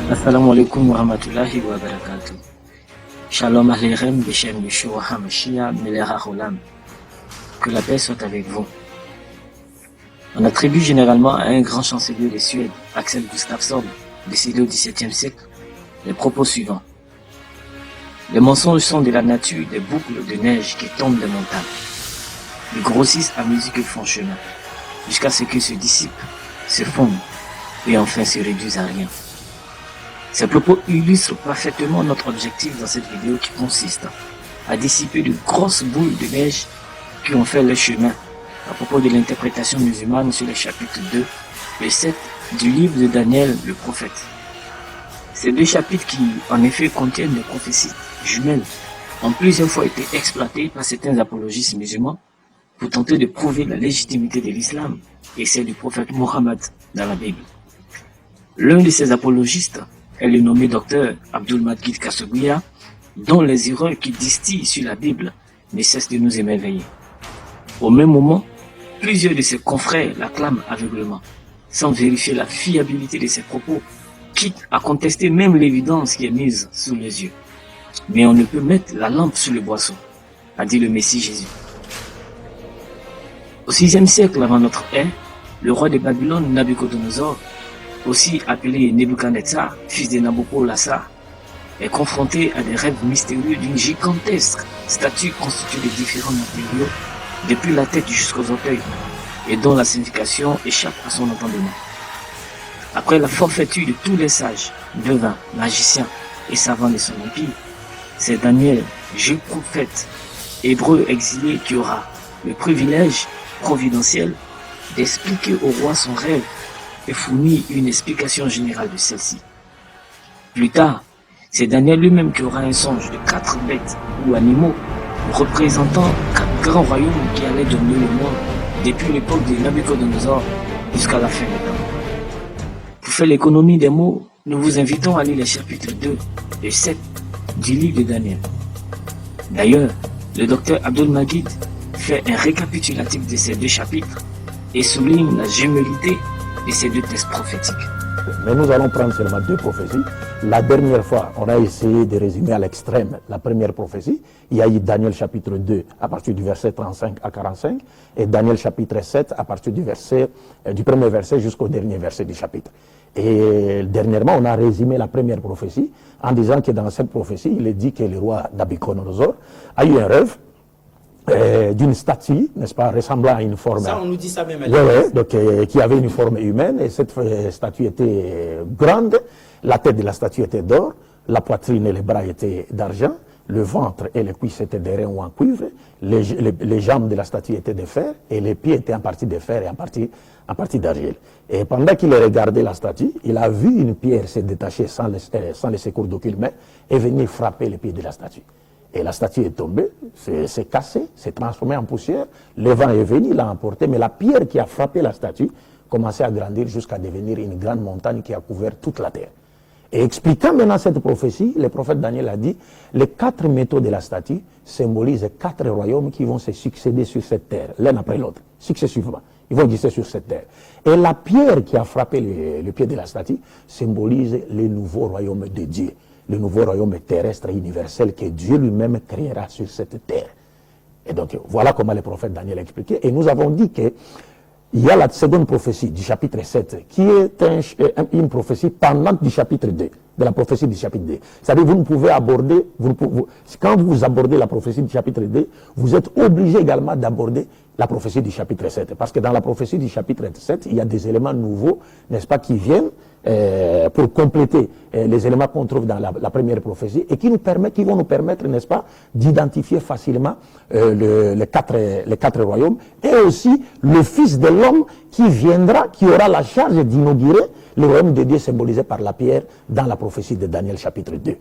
Assalamu alaikum wa rahmatullahi wa barakatuh. Shalom Aleichem, Beshem Yeshua HaMashiach, Melech HaOlam. Que la paix soit avec vous. On attribue généralement à un grand chancelier de Suède, Axel Gustafsson, décédé au XVIIe siècle, les propos suivants. Les mensonges sont de la nature des boucles de neige qui tombent des montagnes. Ils grossissent à mesure qu'ils font chemin, jusqu'à ce qu'ils se dissipent, se fondent et enfin se réduisent à rien. Ces propos illustrent parfaitement notre objectif dans cette vidéo qui consiste à dissiper de grosses boules de neige qui ont fait le chemin à propos de l'interprétation musulmane sur les chapitres 2 et 7 du livre de Daniel le prophète. Ces deux chapitres qui, en effet, contiennent des prophéties jumelles ont plusieurs fois été exploités par certains apologistes musulmans pour tenter de prouver la légitimité de l'islam et celle du prophète Mohammed dans la Bible. L'un de ces apologistes est le nommé docteur Abdul-Majid Kassogouya, dont les erreurs qu'il distille sur la Bible ne cessent de nous émerveiller. Au même moment, plusieurs de ses confrères l'acclament aveuglément, sans vérifier la fiabilité de ses propos, quitte à contester même l'évidence qui est mise sous les yeux. Mais on ne peut mettre la lampe sur le boisseau, a dit le Messie Jésus. Au VIe siècle avant notre ère, le roi de Babylone, Nabuchodonosor, aussi appelé Nebuchadnezzar, fils de Nabopolassar, est confronté à des rêves mystérieux d'une gigantesque statue constituée de différents matériaux, depuis la tête jusqu'aux orteils, et dont la signification échappe à son entendement. Après la forfaiture de tous les sages, devins, magiciens et savants de son empire, c'est Daniel, jeune prophète, hébreu exilé, qui aura le privilège providentiel d'expliquer au roi son rêve et fournir une explication générale de celle-ci. Plus tard, c'est Daniel lui-même qui aura un songe de 4 bêtes ou animaux représentant 4 grands royaumes qui allaient dominer le monde depuis l'époque de Nabuchodonosor jusqu'à la fin des temps. Pour faire l'économie des mots, nous vous invitons à lire les chapitres 2 et 7 du livre de Daniel. D'ailleurs, le docteur Abdul-Majid fait un récapitulatif de ces deux chapitres et souligne la gémellité de ces deux textes prophétiques. Mais nous allons prendre seulement deux prophéties. La dernière fois, on a essayé de résumer à l'extrême la première prophétie. Il y a eu Daniel chapitre 2 à partir du verset 35 à 45 et Daniel chapitre 7 à partir du premier verset jusqu'au dernier verset du chapitre. Et dernièrement, on a résumé la première prophétie en disant que dans cette prophétie, il est dit que le roi Nabuchodonosor a eu un rêve d'une statue, n'est-ce pas, ressemblant à une forme... Ça, on nous dit ça même. Donc, qui avait une forme humaine, et cette statue était grande, la tête de la statue était d'or, la poitrine et les bras étaient d'argent, le ventre et les cuisses étaient d'airain ou en cuivre, les jambes de la statue étaient de fer, et les pieds étaient en partie de fer et en partie d'argile. Et pendant qu'il regardait la statue, il a vu une pierre se détacher sans le secours d'aucune main et venir frapper les pieds de la statue. Et la statue est tombée, s'est cassée, s'est transformée en poussière. Le vent est venu, l'a emporté, mais la pierre qui a frappé la statue commençait à grandir jusqu'à devenir une grande montagne qui a couvert toute la terre. Et expliquant maintenant cette prophétie, le prophète Daniel a dit, les 4 métaux de la statue symbolisent 4 royaumes qui vont se succéder sur cette terre, l'un après l'autre, successivement. Ils vont exister sur cette terre. Et la pierre qui a frappé le pied de la statue symbolise le nouveau royaume de Dieu. Le nouveau royaume terrestre et universel que Dieu lui-même créera sur cette terre. Et donc, voilà comment le prophète Daniel a expliqué. Et nous avons dit qu'il y a la seconde prophétie du chapitre 7, qui est une prophétie pendante du chapitre 2, de la prophétie du chapitre 2. C'est-à-dire, vous ne pouvez aborder, quand vous abordez la prophétie du chapitre 2, vous êtes obligé également d'aborder la prophétie du chapitre 7. Parce que dans la prophétie du chapitre 7, il y a des éléments nouveaux, n'est-ce pas, qui viennent pour compléter les éléments qu'on trouve dans la première prophétie et qui vont nous permettre, n'est-ce pas, d'identifier facilement les quatre royaumes et aussi le Fils de l'homme qui viendra, qui aura la charge d'inaugurer le royaume de Dieu symbolisé par la pierre dans la prophétie de Daniel chapitre 2.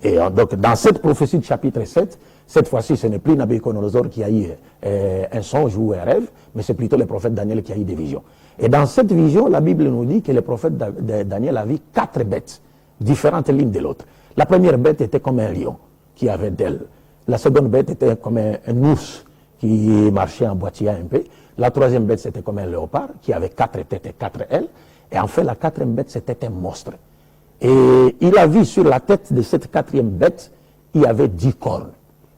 Et donc dans cette prophétie du chapitre 7, cette fois-ci ce n'est plus Nabuchodonosor qui a eu un songe ou un rêve, mais c'est plutôt le prophète Daniel qui a eu des visions. Et dans cette vision, la Bible nous dit que le prophète Daniel a vu 4 bêtes, différentes l'une de l'autre. La première bête était comme un lion qui avait d'ailes. La seconde bête était comme un ours qui marchait en boitillant un peu. La troisième bête, c'était comme un léopard qui avait 4 têtes et 4 ailes. Et enfin, la quatrième bête, c'était un monstre. Et il a vu sur la tête de cette quatrième bête, il y avait 10 cornes.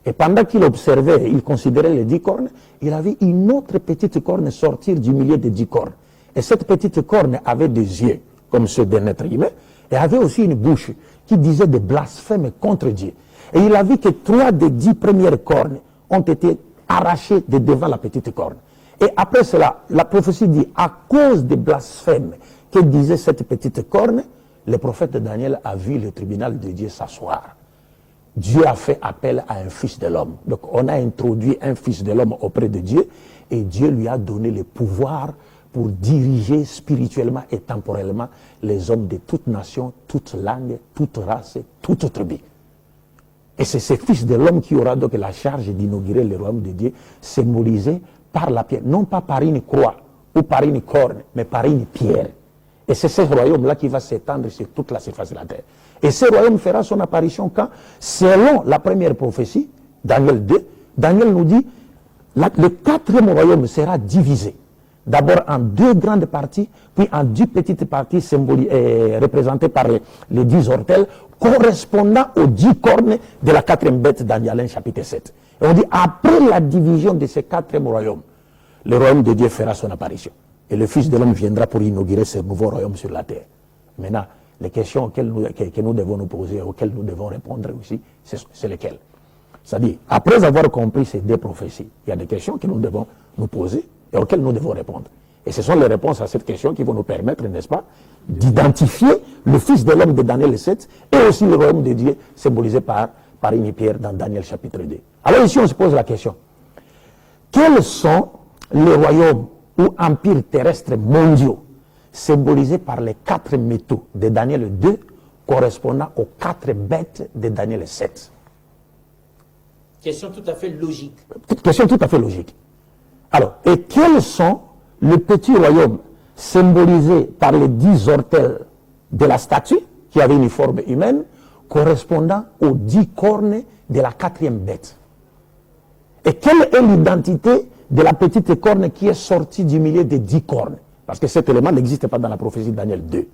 Et pendant qu'il observait, il considérait les 10 cornes, il a vu une autre petite corne sortir du milieu des 10 cornes. Et cette petite corne avait des yeux, comme ceux d'un être humain, et avait aussi une bouche qui disait des blasphèmes contre Dieu. Et il a vu que 3 des 10 premières cornes ont été arrachées de devant la petite corne. Et après cela, la prophétie dit, à cause des blasphèmes que disait cette petite corne, le prophète Daniel a vu le tribunal de Dieu s'asseoir. Dieu a fait appel à un fils de l'homme. Donc on a introduit un fils de l'homme auprès de Dieu et Dieu lui a donné le pouvoir pour diriger spirituellement et temporellement les hommes de toute nation, toute langue, toute race, toute tribu. Et c'est ce fils de l'homme qui aura donc la charge d'inaugurer le royaume de Dieu, symbolisé par la pierre, non pas par une croix ou par une corne, mais par une pierre. Et c'est ce royaume-là qui va s'étendre sur toute la surface de la terre. Et ce royaume fera son apparition quand, selon la première prophétie, Daniel 2, Daniel nous dit, le quatrième royaume sera divisé. D'abord en 2 grandes parties, puis en 10 petites parties représentées par les 10 ortels, correspondant aux 10 cornes de la quatrième bête, Daniel chapitre 7. Et on dit, après la division de ce quatrième royaume, le royaume de Dieu fera son apparition. Et le Fils de l'homme viendra pour inaugurer ce nouveau royaume sur la terre. Maintenant, les questions que nous devons nous poser, auxquelles nous devons répondre aussi, c'est lesquelles? C'est-à-dire, après avoir compris ces 2 prophéties, il y a des questions que nous devons nous poser et auxquelles nous devons répondre. Et ce sont les réponses à cette question qui vont nous permettre, n'est-ce pas, d'identifier le Fils de l'homme de Daniel 7 et aussi le royaume de Dieu symbolisé par une pierre dans Daniel chapitre 2. Alors ici, on se pose la question. Quels sont les royaumes ou empires terrestres mondiaux symbolisés par les 4 métaux de Daniel 2 correspondant aux 4 bêtes de Daniel 7? Question tout à fait logique. Question tout à fait logique. Alors, et quels sont les petits royaumes symbolisés par les 10 ortels de la statue, qui avait une forme humaine, correspondant aux 10 cornes de la 4e bête? Et quelle est l'identité de la petite corne qui est sortie du milieu des 10 cornes? Parce que cet élément n'existe pas dans la prophétie de Daniel 2.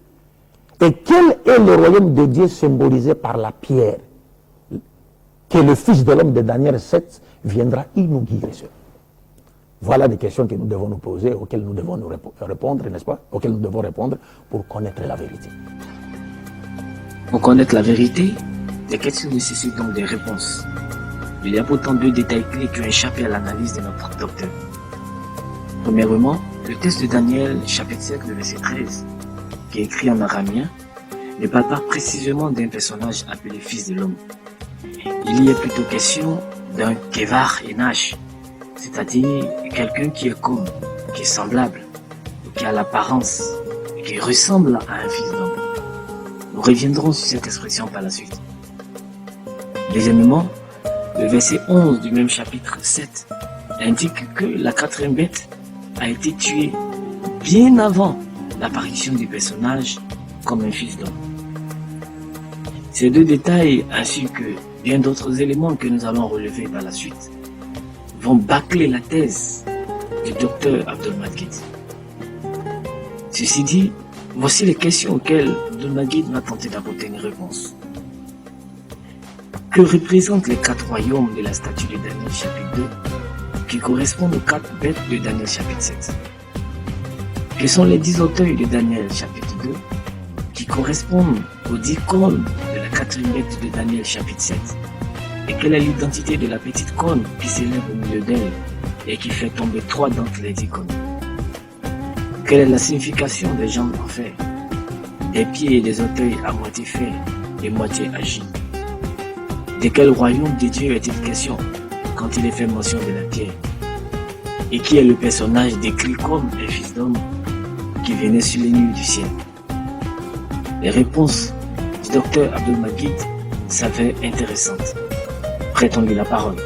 Et quel est le royaume de Dieu symbolisé par la pierre que le Fils de l'homme de Daniel 7 viendra inaugurer? Voilà des questions que nous devons nous poser, auxquelles nous devons nous répondre, n'est-ce pas? Auxquelles nous devons répondre pour connaître la vérité. Pour connaître la vérité, les questions nécessitent donc des réponses. Il y a pourtant 2 détails clés qui ont échappé à l'analyse de notre docteur. Premièrement, le texte de Daniel, chapitre 7, le verset 13, qui est écrit en araméen, ne parle pas précisément d'un personnage appelé Fils de l'homme. Il y est plutôt question d'un Kevar Enash, c'est-à-dire quelqu'un qui est comme, qui est semblable, qui a l'apparence, qui ressemble à un fils d'homme. Nous reviendrons sur cette expression par la suite. Deuxièmement, le verset 11 du même chapitre 7 indique que la 4e bête a été tuée bien avant l'apparition du personnage comme un fils d'homme. Ces 2 détails, ainsi que bien d'autres éléments que nous allons relever par la suite, vont bâcler la thèse du docteur Abdelmajid. Ceci dit, voici les questions auxquelles Abdelmajid va tenter d'apporter une réponse. Que représentent les 4 royaumes de la statue de Daniel chapitre 2 qui correspondent aux 4 bêtes de Daniel chapitre 7? Quels sont les 10 auteuils de Daniel chapitre 2 qui correspondent aux 10 cornes de la 4e bête de Daniel chapitre 7? Et quelle est l'identité de la petite corne qui s'élève au milieu d'elle et qui fait tomber 3 d'entre les 10 cornes? Quelle est la signification des jambes en fer, des pieds et des auteuils à moitié faits et moitié agis? De quel royaume de Dieu est-il question quand il est fait mention de la pierre? Et qui est le personnage décrit comme un fils d'homme qui venait sur les nuées du ciel? Les réponses du docteur Abdelmajid s'avèrent intéressantes. Prêtons-lui la parole.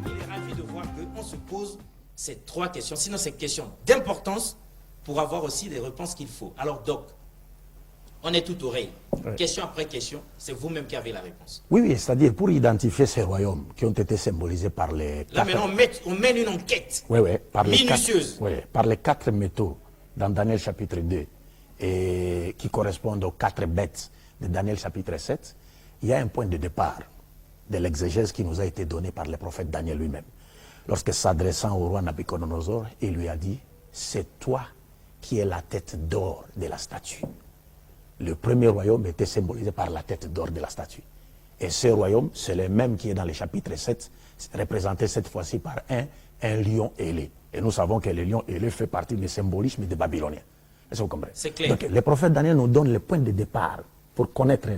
Il est ravi de voir qu'on se pose ces 3 questions, sinon ces questions d'importance pour avoir aussi les réponses qu'il faut. Alors, Doc, on est tout oreille. Ouais. Question après question, c'est vous-même qui avez la réponse. Oui, oui, c'est-à-dire pour identifier ces royaumes qui ont été symbolisés par les... Là, maintenant, on mène une enquête oui, oui, minutieuse. Par les 4 métaux dans Daniel chapitre 2 et qui correspondent aux 4 bêtes de Daniel chapitre 7, il y a un point de départ de l'exégèse qui nous a été donné par le prophète Daniel lui-même. Lorsque s'adressant au roi Nabuchodonosor, il lui a dit, c'est toi qui es la tête d'or de la statue. Le premier royaume était symbolisé par la tête d'or de la statue. Et ce royaume, c'est le même qui est dans le chapitre 7, représenté cette fois-ci par un lion ailé. Et nous savons que le lion ailé fait partie du symbolisme des Babyloniens. Est-ce que vous comprenez? C'est clair. Donc, le prophète Daniel nous donne le point de départ pour connaître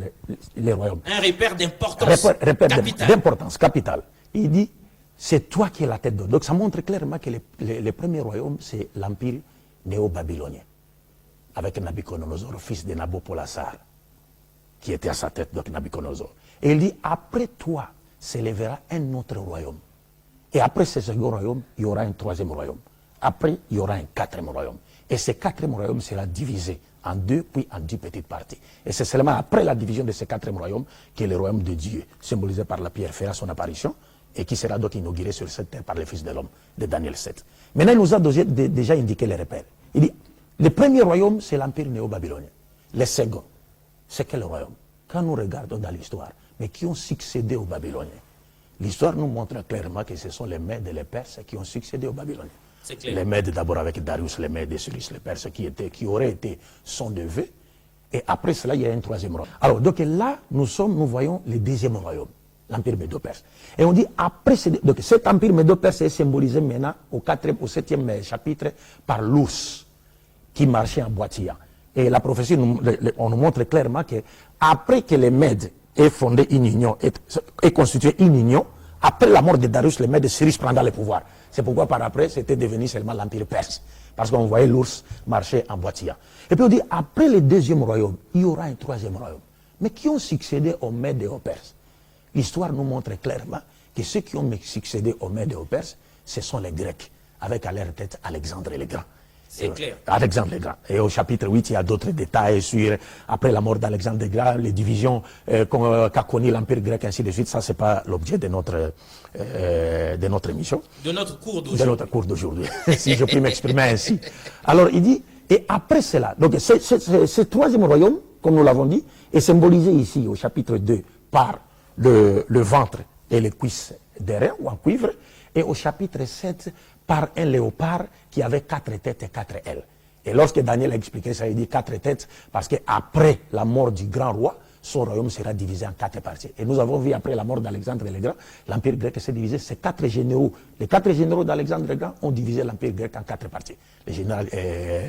les royaumes. Un repère d'importance capitale. D'importance capitale. Il dit, c'est toi qui es la tête d'or. Donc ça montre clairement que le premier royaume, c'est l'empire néo-babylonien, avec Nabuchodonosor, fils de Nabopolassar, qui était à sa tête, donc Nabuchodonosor. Et il dit, après toi s'élèvera un autre royaume. Et après ce second royaume, il y aura un troisième royaume. Après, il y aura un quatrième royaume. Et ce quatrième royaume sera divisé en 2, puis en 10 petites parties. Et c'est seulement après la division de ce quatrième royaume que le royaume de Dieu, symbolisé par la pierre, fera son apparition, et qui sera donc inauguré sur cette terre par le Fils de l'homme, de Daniel 7. Maintenant, il nous a déjà indiqué les repères. Il dit, le premier royaume, c'est l'empire néo-babylonien. Le second, c'est quel royaume? Quand nous regardons dans l'histoire, mais qui ont succédé aux Babyloniens, l'histoire nous montre clairement que ce sont les Mèdes et les Perses qui ont succédé aux Babyloniens. Les Mèdes d'abord avec Darius, les Mèdes et Cyrus, les Perses qui auraient été son neveu. Et après cela, il y a un troisième royaume. Alors, donc là, nous voyons le deuxième royaume, l'empire médo-perse. Et on dit, après, donc cet empire médo-perse est symbolisé maintenant au 7e chapitre par l'ours qui marchait en boitillant. Et la prophétie, on nous montre clairement que après que les Mèdes aient fondé une union, aient constitué une union, après la mort de Darius, les Mèdes, Cyrus prendra le pouvoir. C'est pourquoi par après, c'était devenu seulement l'empire perse. Parce qu'on voyait l'ours marcher en boitillant. Et puis on dit, après le deuxième royaume, il y aura un troisième royaume. Mais qui ont succédé aux Mèdes et aux Perses? L'histoire nous montre clairement que ceux qui ont succédé aux Mèdes et aux Perses, ce sont les Grecs, avec à leur tête Alexandre le Grand. C'est clair. Alexandre le Grand. Et au chapitre 8, il y a d'autres détails sur, après la mort d'Alexandre le Grand, les divisions qu'a connu l'Empire grec, ainsi de suite. Ça, ce n'est pas l'objet de notre émission. De notre cours d'aujourd'hui. De notre cours d'aujourd'hui, si je puis m'exprimer ainsi. Alors, il dit, et après cela, donc ce troisième royaume, comme nous l'avons dit, est symbolisé ici, au chapitre 2, par le ventre et les cuisses d'airain ou en cuivre, et au chapitre 7, par un léopard qui avait 4 têtes et 4 ailes. Et lorsque Daniel a expliqué ça, il dit 4 têtes, parce qu'après la mort du grand roi, son royaume sera divisé en 4 parties. Et nous avons vu après la mort d'Alexandre le Grand, l'Empire grec s'est divisé, ces 4 généraux. Les 4 généraux d'Alexandre le Grand ont divisé l'Empire grec en 4 parties. Les généraux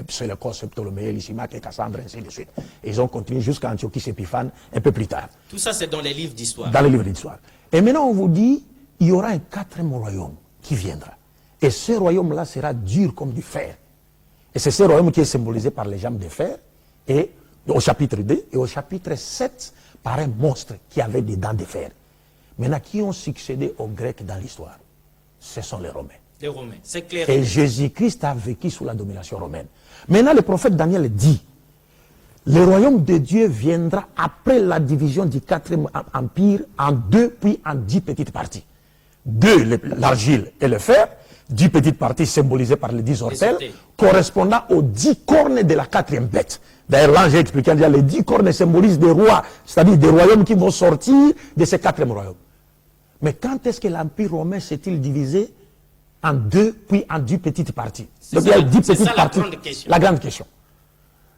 Séleucos, Ptolémée, Lysimaque et Cassandre, ainsi de suite. Et ils ont continué jusqu'à Antiochie Épiphane un peu plus tard. Tout ça, c'est dans les livres d'histoire. Dans les livres d'histoire. Et maintenant, on vous dit, il y aura un 4e royaume qui viendra. Et ce royaume-là sera dur comme du fer. Et c'est ce royaume qui est symbolisé par les jambes de fer, et au chapitre 2, et au chapitre 7, par un monstre qui avait des dents de fer. Maintenant, qui ont succédé aux Grecs dans l'histoire? Ce sont les Romains. Les Romains, c'est clair. Et Jésus-Christ a vécu sous la domination romaine. Maintenant, le prophète Daniel dit, le royaume de Dieu viendra après la division du 4e empire en 2 puis en 10 petites parties. 2, l'argile et le fer, 10 petites parties symbolisées par les 10 ortels, correspondant aux 10 cornes de la 4e bête. D'ailleurs, l'ange a expliqué, les 10 cornes symbolisent des rois, c'est-à-dire des royaumes qui vont sortir de ce 4e royaume. Mais quand est-ce que l'Empire romain s'est-il divisé en 2 puis en 10 petites parties? Donc il y a 10 petites parties. La grande question.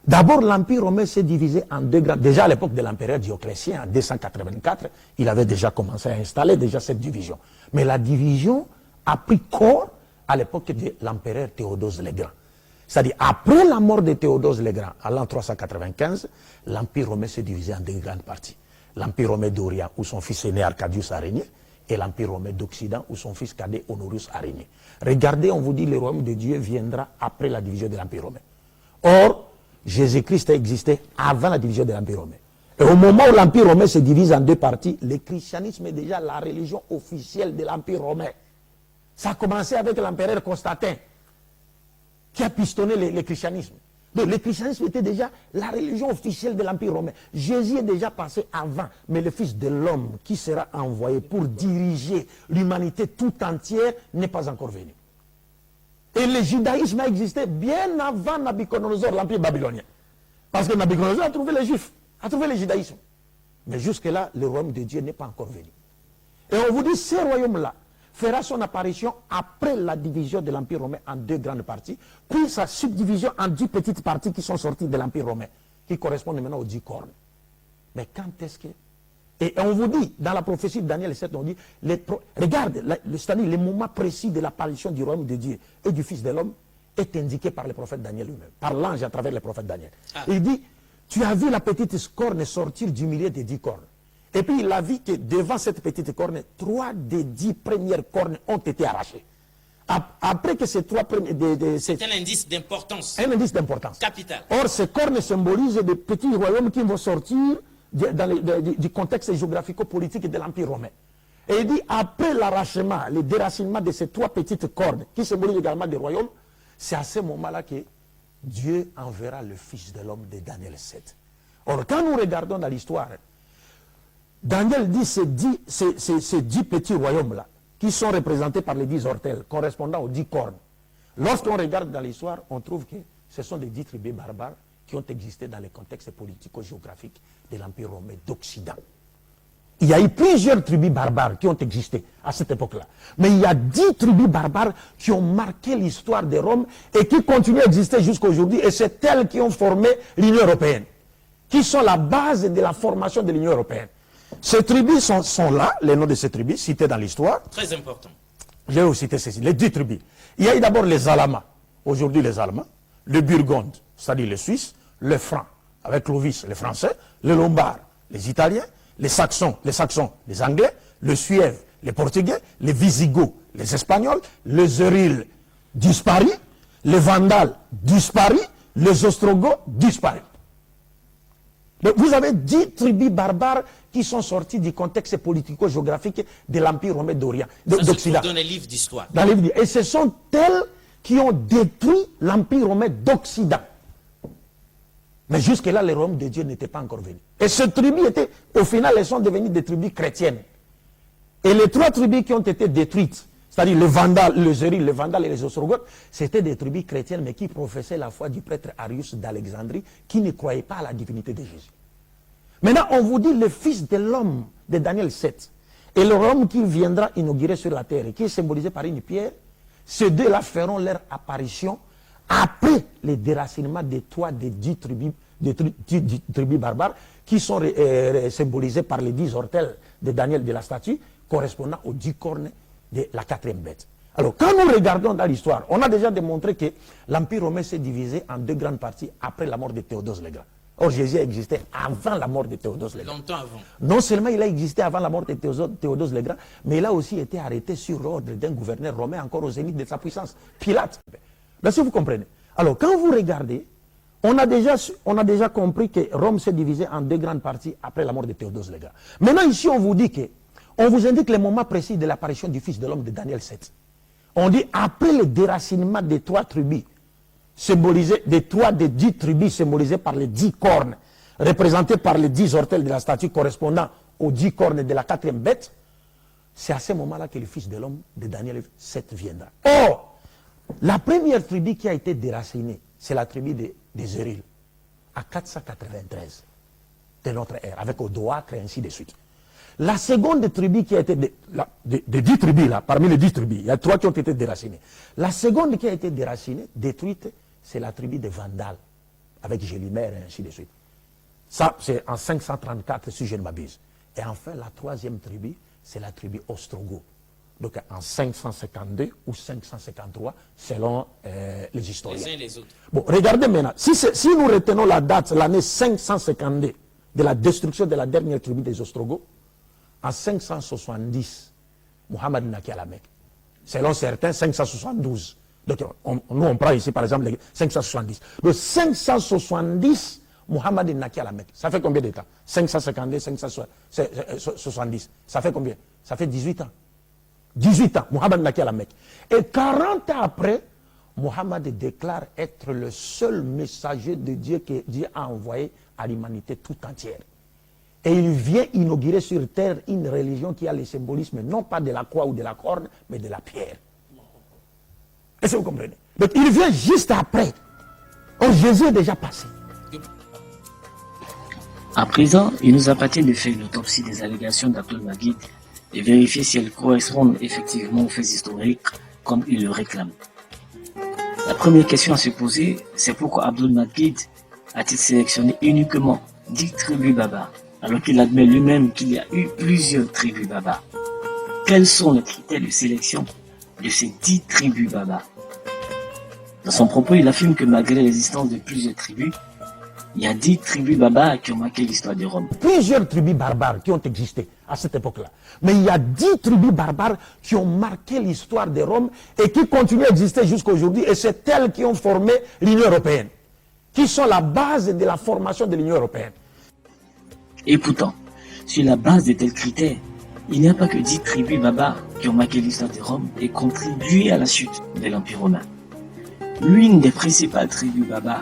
D'abord, l'Empire romain s'est divisé en 2 grandes. Déjà à l'époque de l'empereur Dioclétien, en 284, il avait déjà commencé à installer déjà cette division. Mais la division a pris corps à l'époque de l'empereur Théodose le Grand. C'est-à-dire, après la mort de Théodose le Grand, en l'an 395, l'Empire romain s'est divisé en 2 grandes parties. L'Empire romain d'Orient, où son fils aîné Arcadius a régné, et l'Empire romain d'Occident, où son fils cadet Honorius a régné. Regardez, on vous dit, le royaume de Dieu viendra après la division de l'Empire romain. Or, Jésus-Christ a existé avant la division de l'Empire romain. Et au moment où l'Empire romain se divise en 2 parties, le christianisme est déjà la religion officielle de l'Empire romain. Ça a commencé avec l'empereur Constantin, qui a pistonné le christianisme. Donc le christianisme était déjà la religion officielle de l'Empire romain. Jésus est déjà passé avant, mais le Fils de l'homme qui sera envoyé pour diriger l'humanité tout entière n'est pas encore venu. Et le judaïsme a existé bien avant Nabuchodonosor, l'Empire babylonien. Parce que Nabuchodonosor a trouvé les Juifs, a trouvé le judaïsme. Mais jusque-là, le royaume de Dieu n'est pas encore venu. Et on vous dit, ce royaume-là fera son apparition après la division de l'Empire romain en 2 grandes parties, puis sa subdivision en 10 petites parties qui sont sorties de l'Empire romain, qui correspondent maintenant aux 10 cornes. Mais quand est-ce que... Et on vous dit, dans la prophétie de Daniel 7, on dit, regarde, c'est-à-dire le moment précis de l'apparition du royaume de Dieu et du Fils de l'homme est indiqué par le prophète Daniel lui-même, par l'ange à travers le prophète Daniel. Il dit, tu as vu la petite corne sortir du milieu des 10 cornes. Et puis il a vu que devant cette petite corne, 3 des 10 premières cornes ont été arrachées. Après que ces 3 premières... C'est un indice d'importance. Un indice d'importance. Capital. Or, ces cornes symbolisent des petits royaumes qui vont sortir du contexte géographico-politique de l'Empire romain. Et il dit, après l'arrachement, le déracinement de ces 3 petites cornes, qui symbolisent également des royaumes, c'est à ce moment-là que Dieu enverra le Fils de l'homme de Daniel 7. Or, quand nous regardons dans l'histoire, Daniel dit ces 10 petits royaumes-là, qui sont représentés par les 10 ortels, correspondant aux 10 cornes. Lorsqu'on regarde dans l'histoire, on trouve que ce sont des 10 tribus barbares qui ont existé dans les contextes politico-géographiques de l'Empire romain d'Occident. Il y a eu plusieurs tribus barbares qui ont existé à cette époque-là. Mais il y a 10 tribus barbares qui ont marqué l'histoire de Rome et qui continuent à exister jusqu'à aujourd'hui. Et c'est elles qui ont formé l'Union européenne, qui sont la base de la formation de l'Union européenne. Ces tribus sont là, les noms de ces tribus, cités dans l'histoire. Très important. Je vais vous citer ceci, les 10 tribus. Il y a eu d'abord les Alamands, aujourd'hui les Allemands, le Burgonde, c'est-à-dire les Suisses, le Franc, avec Clovis, les Français, les Lombards, les Italiens, les Saxons, les Anglais, le Suève, les Portugais, les Visigoths, les Espagnols, les Euryles disparus, les Vandales disparus, les Ostrogoths disparus. Donc vous avez 10 tribus barbares qui sont sorties du contexte politico-géographique de l'Empire romain d'Orient, d'Occident. Dans les livres d'histoire. Et ce sont elles qui ont détruit l'Empire romain d'Occident. Mais jusque-là, le royaume de Dieu n'était pas encore venu. Et ces tribus étaient, au final, elles sont devenues des tribus chrétiennes. Et les 3 tribus qui ont été détruites, c'est-à-dire les Vandales, les Euryles, les Vandales et les Ostrogoths, c'était des tribus chrétiennes, mais qui professaient la foi du prêtre Arius d'Alexandrie, qui ne croyait pas à la divinité de Jésus. Maintenant, on vous dit le Fils de l'homme de Daniel 7 et le royaume qui viendra inaugurer sur la terre, et qui est symbolisé par une pierre, ces deux-là feront leur apparition après le déracinement des 10 tribus barbares, qui sont symbolisées par les 10 ortels de Daniel de la statue, correspondant aux 10 cornes de la 4e bête. Alors, quand nous regardons dans l'histoire, on a déjà démontré que l'Empire romain s'est divisé en 2 grandes parties après la mort de Théodose le Grand. Or, Jésus a existé avant la mort de Théodose le Grand. Longtemps avant. Non seulement il a existé avant la mort de Théodose le Grand, mais il a aussi été arrêté sur ordre d'un gouverneur romain encore au zénith de sa puissance, Pilate. Là, si vous comprenez. Alors, quand vous regardez, on a déjà compris que Rome s'est divisée en 2 grandes parties après la mort de Théodose le Grand. Maintenant, ici, on vous dit que, on vous indique le moment précis de l'apparition du Fils de l'homme de Daniel 7. On dit, après le déracinement des 3 tribus, symbolisées, des 10 tribus symbolisées par les 10 cornes, représentées par les 10 ortels de la statue correspondant aux 10 cornes de la 4e bête, c'est à ce moment-là que le Fils de l'homme de Daniel 7 viendra. Or, la première tribu qui a été déracinée, c'est la tribu des Euryles, à 493 de notre ère, avec Odoacre et ainsi de suite. La seconde tribu qui a été, des 10 tribus là, parmi les 10 tribus, il y a 3 qui ont été déracinées. La seconde qui a été déracinée, détruite, c'est la tribu des Vandales, avec Gélimer et ainsi de suite. Ça, c'est en 534, si je ne m'abuse. Et enfin, la 3e tribu, c'est la tribu Ostrogoth. Donc en 552 ou 553, selon les historiens. Les uns et les autres. Bon, regardez maintenant. Si nous retenons la date, l'année 552, de la destruction de la dernière tribu des Ostrogoths, en 570, Mohammed naquit à la Mecque. Selon certains, 572. Donc, nous, on prend ici, par exemple, les 570. Donc, 570, Mohammed naquit à la Mecque. Ça fait combien de temps? 552, 570. Ça fait combien? Ça fait 18 ans. 18 ans, Mohammed naquit à la Mecque. Et 40 ans après, Mohammed déclare être le seul messager de Dieu que Dieu a envoyé à l'humanité tout entière. Et il vient inaugurer sur terre une religion qui a le symbolisme non pas de la croix ou de la corne, mais de la pierre. Est-ce que vous comprenez? Donc il vient juste après. Or Jésus est déjà passé. À présent, il nous appartient de faire l'autopsie des allégations d'Abdul-Majid et vérifier si elles correspondent effectivement aux faits historiques comme il le réclame. La première question à se poser, c'est pourquoi Abdul-Majid a-t-il sélectionné uniquement 10 tribus Baba, alors qu'il admet lui-même qu'il y a eu plusieurs tribus Baba. Quels sont les critères de sélection de ces 10 tribus Baba? Dans son propos, il affirme que malgré l'existence de plusieurs tribus, il y a 10 tribus Baba qui ont marqué l'histoire de Rome. Plusieurs tribus barbares qui ont existé à cette époque-là. Mais il y a 10 tribus barbares qui ont marqué l'histoire de Rome et qui continuent à exister jusqu'à aujourd'hui. Et c'est elles qui ont formé l'Union européenne, qui sont la base de la formation de l'Union européenne. Et pourtant, sur la base de tels critères, il n'y a pas que 10 tribus Baba qui ont marqué l'histoire de Rome et contribué à la chute de l'Empire romain. L'une des principales tribus Baba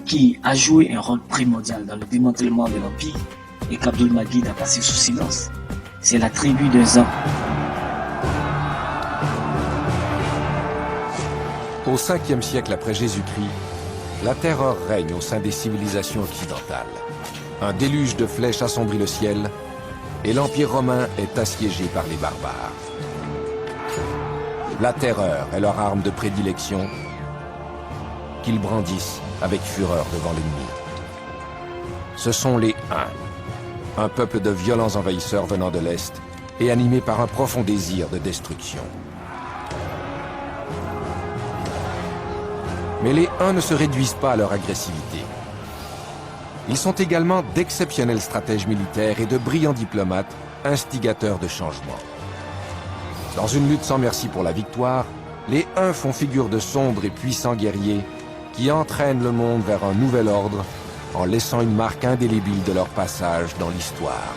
qui a joué un rôle primordial dans le démantèlement de l'Empire et qu'Abdul-Majid a passé sous silence, c'est la tribu de Zan. Au 5e siècle après Jésus-Christ, la terreur règne au sein des civilisations occidentales. Un déluge de flèches assombrit le ciel et l'Empire romain est assiégé par les barbares. La terreur est leur arme de prédilection qu'ils brandissent avec fureur devant l'ennemi. Ce sont les Huns, un peuple de violents envahisseurs venant de l'Est et animés par un profond désir de destruction. Mais les Huns ne se réduisent pas à leur agressivité. Ils sont également d'exceptionnels stratèges militaires et de brillants diplomates, instigateurs de changement. Dans une lutte sans merci pour la victoire, les Huns font figure de sombres et puissants guerriers qui entraînent le monde vers un nouvel ordre en laissant une marque indélébile de leur passage dans l'histoire.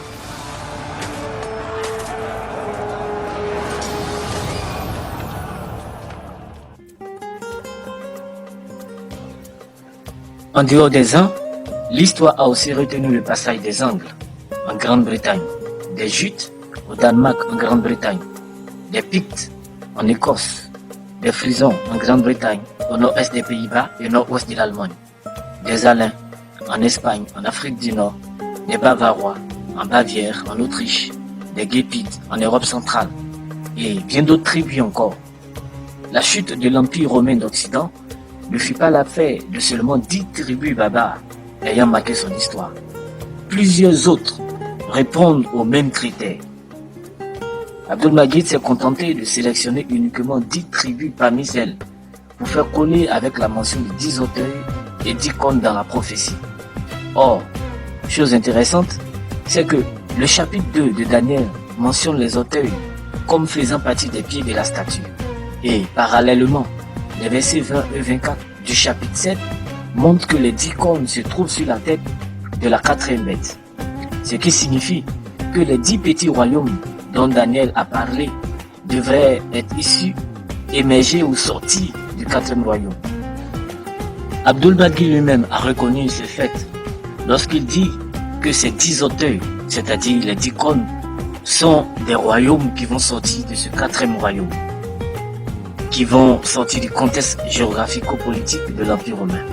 En dehors des Huns, l'histoire a aussi retenu le passage des Angles en Grande-Bretagne, des Jutes au Danemark en Grande-Bretagne, des Pictes en Écosse, des Frisons en Grande-Bretagne, au nord-est des Pays-Bas et au nord-ouest de l'Allemagne, des Alains en Espagne, en Afrique du Nord, des Bavarois en Bavière, en Autriche, des Gépides en Europe centrale et bien d'autres tribus encore. La chute de l'Empire romain d'Occident ne fut pas l'affaire de seulement 10 tribus Baba ayant marqué son histoire. Plusieurs autres répondent aux mêmes critères. Abdul-Majid s'est contenté de sélectionner uniquement 10 tribus parmi elles pour faire coller avec la mention de 10 auteurs et 10 contes dans la prophétie. Or, chose intéressante, c'est que le chapitre 2 de Daniel mentionne les auteurs comme faisant partie des pieds de la statue. Et parallèlement, les versets 20 et 24 du chapitre 7 montrent que les 10 cornes se trouvent sur la tête de la 4e bête. Ce qui signifie que les 10 petits royaumes dont Daniel a parlé devraient être issus, émergés ou sortis du 4e royaume. Abdul-Majid lui-même a reconnu ce fait lorsqu'il dit que ces 10 auteurs, c'est-à-dire les 10 cornes, sont des royaumes qui vont sortir de ce 4e royaume, qui vont sortir du contexte géographico-politique de l'Empire romain.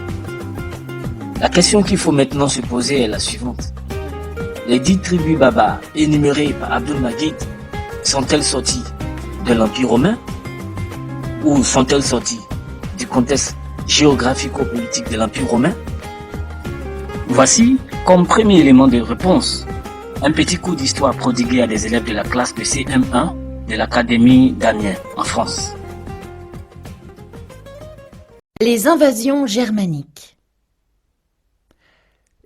La question qu'il faut maintenant se poser est la suivante. Les 10 tribus Baba énumérées par Abdul-Majid sont-elles sorties de l'Empire romain ou sont-elles sorties du contexte géographico-politique de l'Empire romain? Voici, comme premier élément de réponse, un petit cours d'histoire prodigué à des élèves de la classe de CM1 de l'Académie d'Amiens en France. Les invasions germaniques.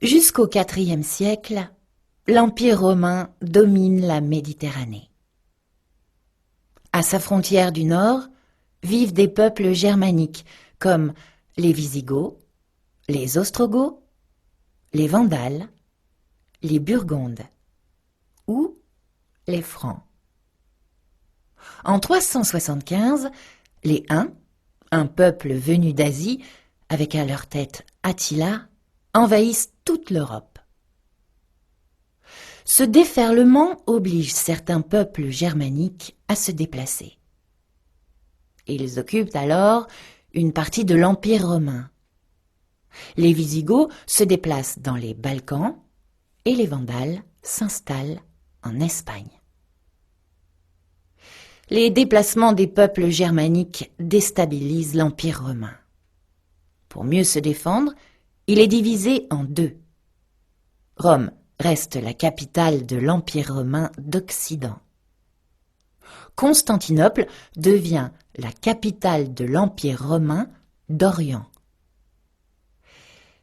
Jusqu'au IVe siècle, l'Empire romain domine la Méditerranée. À sa frontière du nord vivent des peuples germaniques comme les Visigoths, les Ostrogoths, les Vandales, les Burgondes ou les Francs. En 375, les Huns, un peuple venu d'Asie, avec à leur tête Attila, envahissent toute l'Europe. Ce déferlement oblige certains peuples germaniques à se déplacer. Ils occupent alors une partie de l'Empire romain. Les Visigoths se déplacent dans les Balkans, et les Vandales s'installent en Espagne. Les déplacements des peuples germaniques déstabilisent l'Empire romain. Pour mieux se défendre, il est divisé en deux. Rome reste la capitale de l'Empire romain d'Occident. Constantinople devient la capitale de l'Empire romain d'Orient.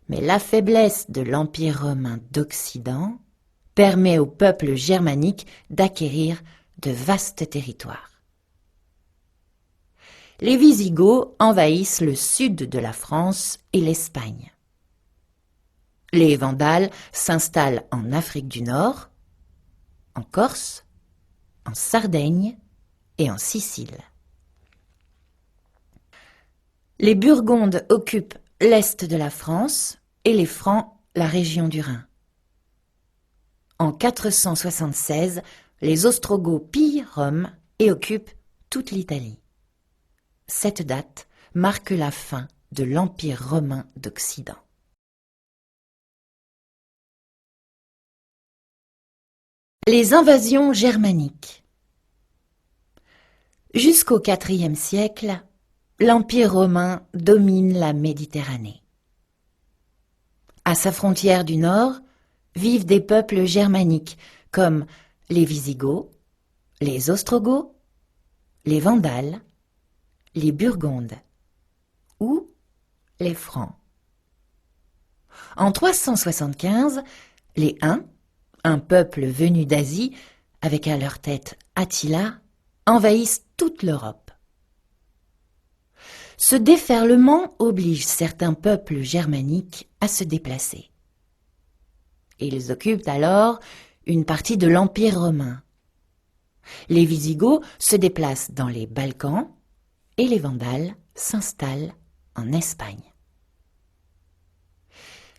Mais la faiblesse de l'Empire romain d'Occident permet au peuple germanique d'acquérir de vastes territoires. Les Visigoths envahissent le sud de la France et l'Espagne. Les Vandales s'installent en Afrique du Nord, en Corse, en Sardaigne et en Sicile. Les Burgondes occupent l'est de la France et les Francs la région du Rhin. En 476, les Ostrogoths pillent Rome et occupent toute l'Italie. Cette date marque la fin de l'Empire romain d'Occident. Les invasions germaniques. Jusqu'au IVe siècle, l'Empire romain domine la Méditerranée. À sa frontière du nord vivent des peuples germaniques comme les Visigoths, les Ostrogoths, les Vandales, les Burgondes ou les Francs. En 375, les Huns, un peuple venu d'Asie, avec à leur tête Attila, envahissent toute l'Europe. Ce déferlement oblige certains peuples germaniques à se déplacer. Ils occupent alors une partie de l'Empire romain. Les Visigoths se déplacent dans les Balkans et les Vandales s'installent en Espagne.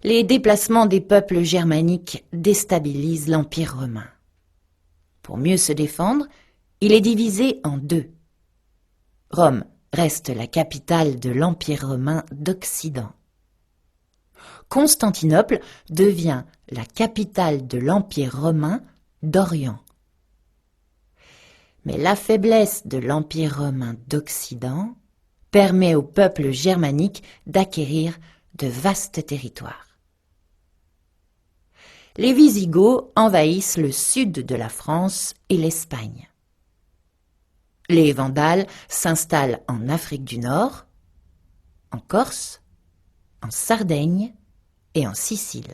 Les déplacements des peuples germaniques déstabilisent l'Empire romain. Pour mieux se défendre, il est divisé en deux. Rome reste la capitale de l'Empire romain d'Occident. Constantinople devient la capitale de l'Empire romain d'Orient. Mais la faiblesse de l'Empire romain d'Occident permet au peuple germanique d'acquérir de vastes territoires. Les Visigoths envahissent le sud de la France et l'Espagne. Les Vandales s'installent en Afrique du Nord, en Corse, en Sardaigne et en Sicile.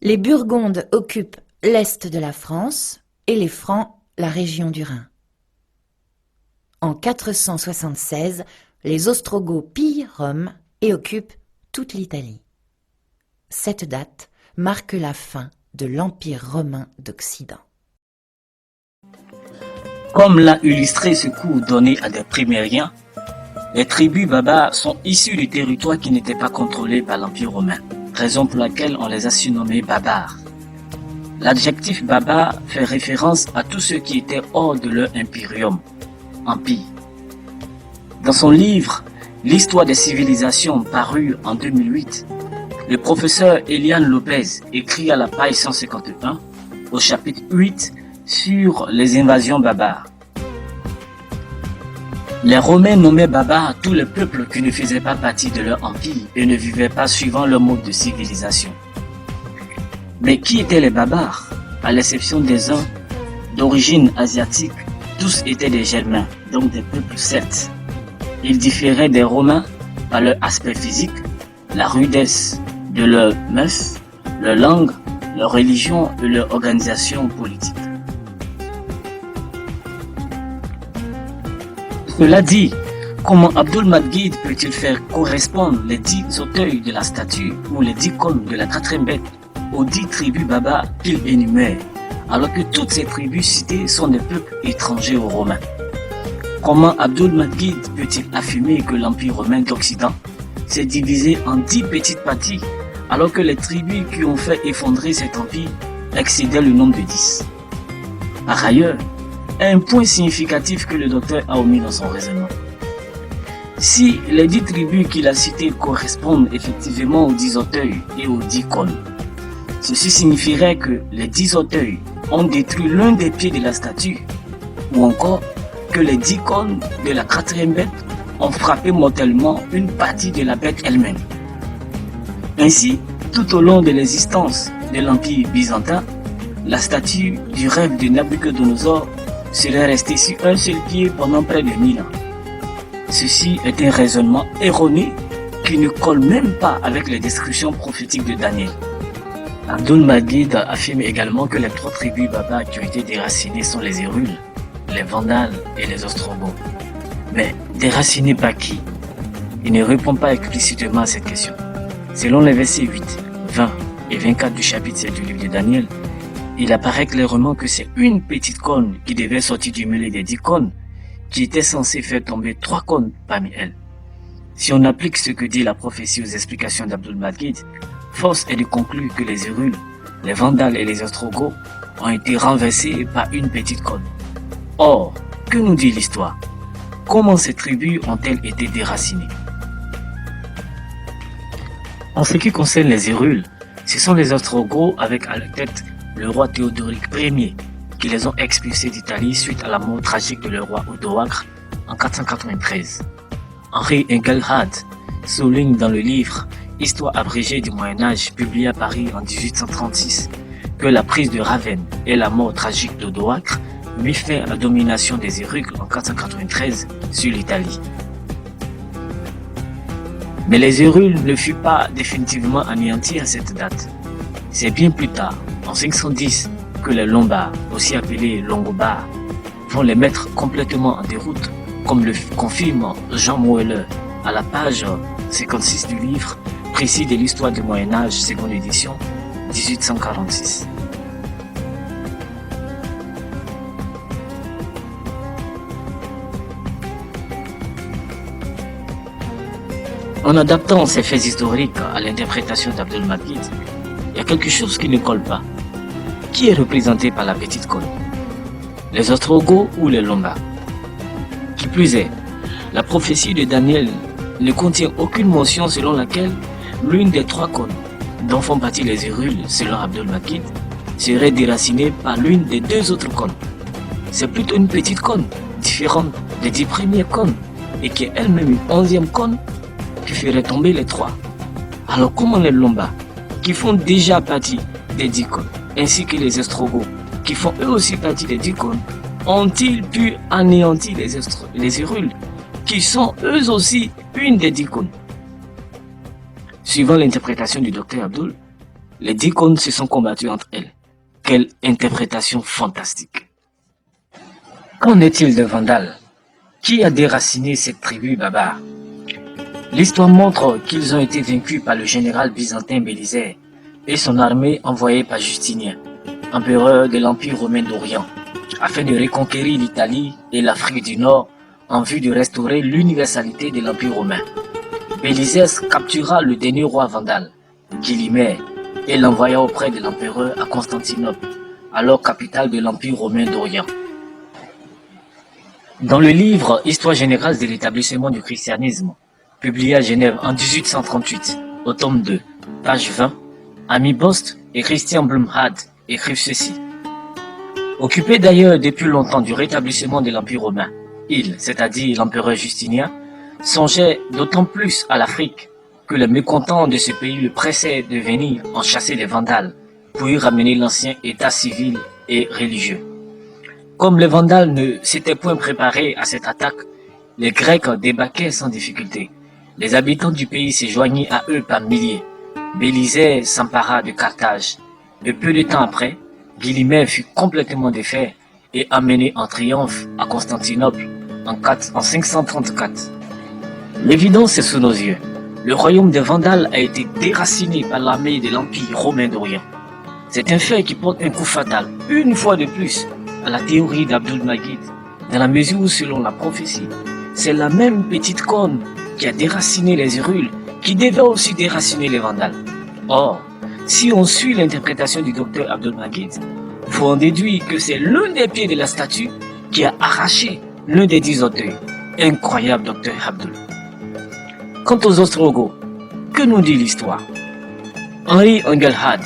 Les Burgondes occupent l'est de la France et les Francs la région du Rhin. En 476, les Ostrogoths pillent Rome et occupent toute l'Italie. Cette date marque la fin de l'Empire romain d'Occident. Comme l'a illustré ce cours donné à des primériens, les tribus barbares sont issues du territoire qui n'était pas contrôlé par l'Empire romain, raison pour laquelle on les a surnommés barbares. L'adjectif barbare fait référence à tous ceux qui étaient hors de leur impérium, empire. Dans son livre « L'histoire des civilisations » paru en 2008, le professeur Eliane Lopez écrit à la page 151, au chapitre 8, sur les invasions barbares. Les Romains nommaient barbares tous les peuples qui ne faisaient pas partie de leur empire et ne vivaient pas suivant leur mode de civilisation. Mais qui étaient les barbares? À l'exception des uns d'origine asiatique, tous étaient des Germains, donc des peuples celtes. Ils différaient des Romains par leur aspect physique, la rudesse de leurs mœurs, leur langue, leur religion et leur organisation politique. Cela dit, comment Abdul-Majid peut-il faire correspondre les 10 auteuils de la statue ou les 10 cônes de la 4e bête aux 10 tribus barbares qu'il énumère, alors que toutes ces tribus citées sont des peuples étrangers aux Romains? Comment Abdul-Majid peut-il affirmer que l'Empire romain d'Occident s'est divisé en 10 petites parties, alors que les tribus qui ont fait effondrer cet empire excédaient le nombre de 10? Par ailleurs, un point significatif que le docteur a omis dans son raisonnement. Si les 10 tribus qu'il a citées correspondent effectivement aux 10 auteuils et aux 10 cônes, ceci signifierait que les 10 auteuils ont détruit l'un des pieds de la statue, ou encore que les 10 cônes de la 4e bête ont frappé mortellement une partie de la bête elle-même. Ainsi, tout au long de l'existence de l'Empire byzantin, la statue du rêve de Nabuchodonosor serait restée sur un seul pied pendant près de 1000 ans. Ceci est un raisonnement erroné qui ne colle même pas avec les descriptions prophétiques de Daniel. Abdul-Majid affirme également que les 3 tribus barbares qui ont été déracinées sont les Hérules, les Vandales et les Ostrogoths. Mais déracinés par qui? Il ne répond pas explicitement à cette question. Selon les versets 8, 20 et 24 du chapitre 7 du livre de Daniel, il apparaît clairement que c'est une petite cône qui devait sortir du milieu des 10 cônes, qui était censée faire tomber 3 cônes parmi elles. Si on applique ce que dit la prophétie aux explications d'Abdul-Majid, force est de conclure que les Hérules, les Vandales et les Ostrogoths ont été renversés par une petite cône. Or, que nous dit l'histoire? Comment ces tribus ont-elles été déracinées? En ce qui concerne les Hérules, ce sont les Ostrogoths avec à la tête le roi Théodoric Ier qui les ont expulsés d'Italie suite à la mort tragique de leur roi Odoacre en 493. Henri Engelhard souligne dans le livre Histoire abrégée du Moyen-Âge publié à Paris en 1836 que la prise de Ravenne et la mort tragique d'Odoacre mit fin à la domination des Hérules en 493 sur l'Italie. Mais les Hérules ne furent pas définitivement anéantis à cette date. C'est bien plus tard, en 510, que les Lombards, aussi appelés Longobards, vont les mettre complètement en déroute, comme le confirme Jean Moeller à la page 56 du livre Précis de l'histoire du Moyen-Âge, seconde édition, 1846. En adaptant ces faits historiques à l'interprétation d'Abdul-Majid, il y a quelque chose qui ne colle pas. Qui est représenté par la petite cône? Les Ostrogoths ou les Lombards? Qui plus est, la prophétie de Daniel ne contient aucune mention selon laquelle l'une des 3 cônes, dont font partie les Hérules selon Abdul-Majid, serait déracinée par l'une des 2 autres cônes. C'est plutôt une petite cône, différente des 10 premières cônes, et qui est elle-même une 11e cône qui ferait tomber les 3. Alors comment les Lombards, qui font déjà partie des 10 cônes, ainsi que les Ostrogoths, qui font eux aussi partie des 10 cônes, ont-ils pu anéantir les Hérules, qui sont eux aussi une des 10 cônes? Suivant l'interprétation du docteur Abdul, les 10 cônes se sont combattus entre elles. Quelle interprétation fantastique! Qu'en est-il de Vandales? Qui a déraciné cette tribu barbare? L'histoire montre qu'ils ont été vaincus par le général byzantin Bélisaire et son armée envoyée par Justinien, empereur de l'Empire romain d'Orient, afin de reconquérir l'Italie et l'Afrique du Nord en vue de restaurer l'universalité de l'Empire romain. Bélisaire captura le dernier roi vandale, Guilimer, et l'envoya auprès de l'empereur à Constantinople, alors capitale de l'Empire romain d'Orient. Dans le livre Histoire générale de l'établissement du christianisme, publié à Genève en 1838, au tome 2, page 20, Ami Bost et Christian Blumhardt écrivent ceci. Occupé d'ailleurs depuis longtemps du rétablissement de l'Empire romain, il, c'est-à-dire l'empereur Justinien, songeait d'autant plus à l'Afrique que les mécontents de ce pays le pressaient de venir en chasser les Vandales pour y ramener l'ancien état civil et religieux. Comme les Vandales ne s'étaient point préparés à cette attaque, les Grecs débarquaient sans difficulté. Les habitants du pays se joignirent à eux par milliers. Bélisaire s'empara de Carthage. Et peu de temps après, Guilimer fut complètement défait et amené en triomphe à Constantinople en 534. L'évidence est sous nos yeux. Le royaume des Vandales a été déraciné par l'armée de l'Empire romain d'Orient. C'est un fait qui porte un coup fatal, une fois de plus, à la théorie d'Abdul-Majid, dans la mesure où, selon la prophétie, c'est la même petite corne qui a déraciné les Hérules, qui devait aussi déraciner les Vandales. Or, si on suit l'interprétation du docteur Abdul-Majid, il faut en déduire que c'est l'un des pieds de la statue qui a arraché l'un des 10 auteuils. Incroyable, docteur Abdul. Quant aux Ostrogoths, que nous dit l'histoire? Henri Engelhardt,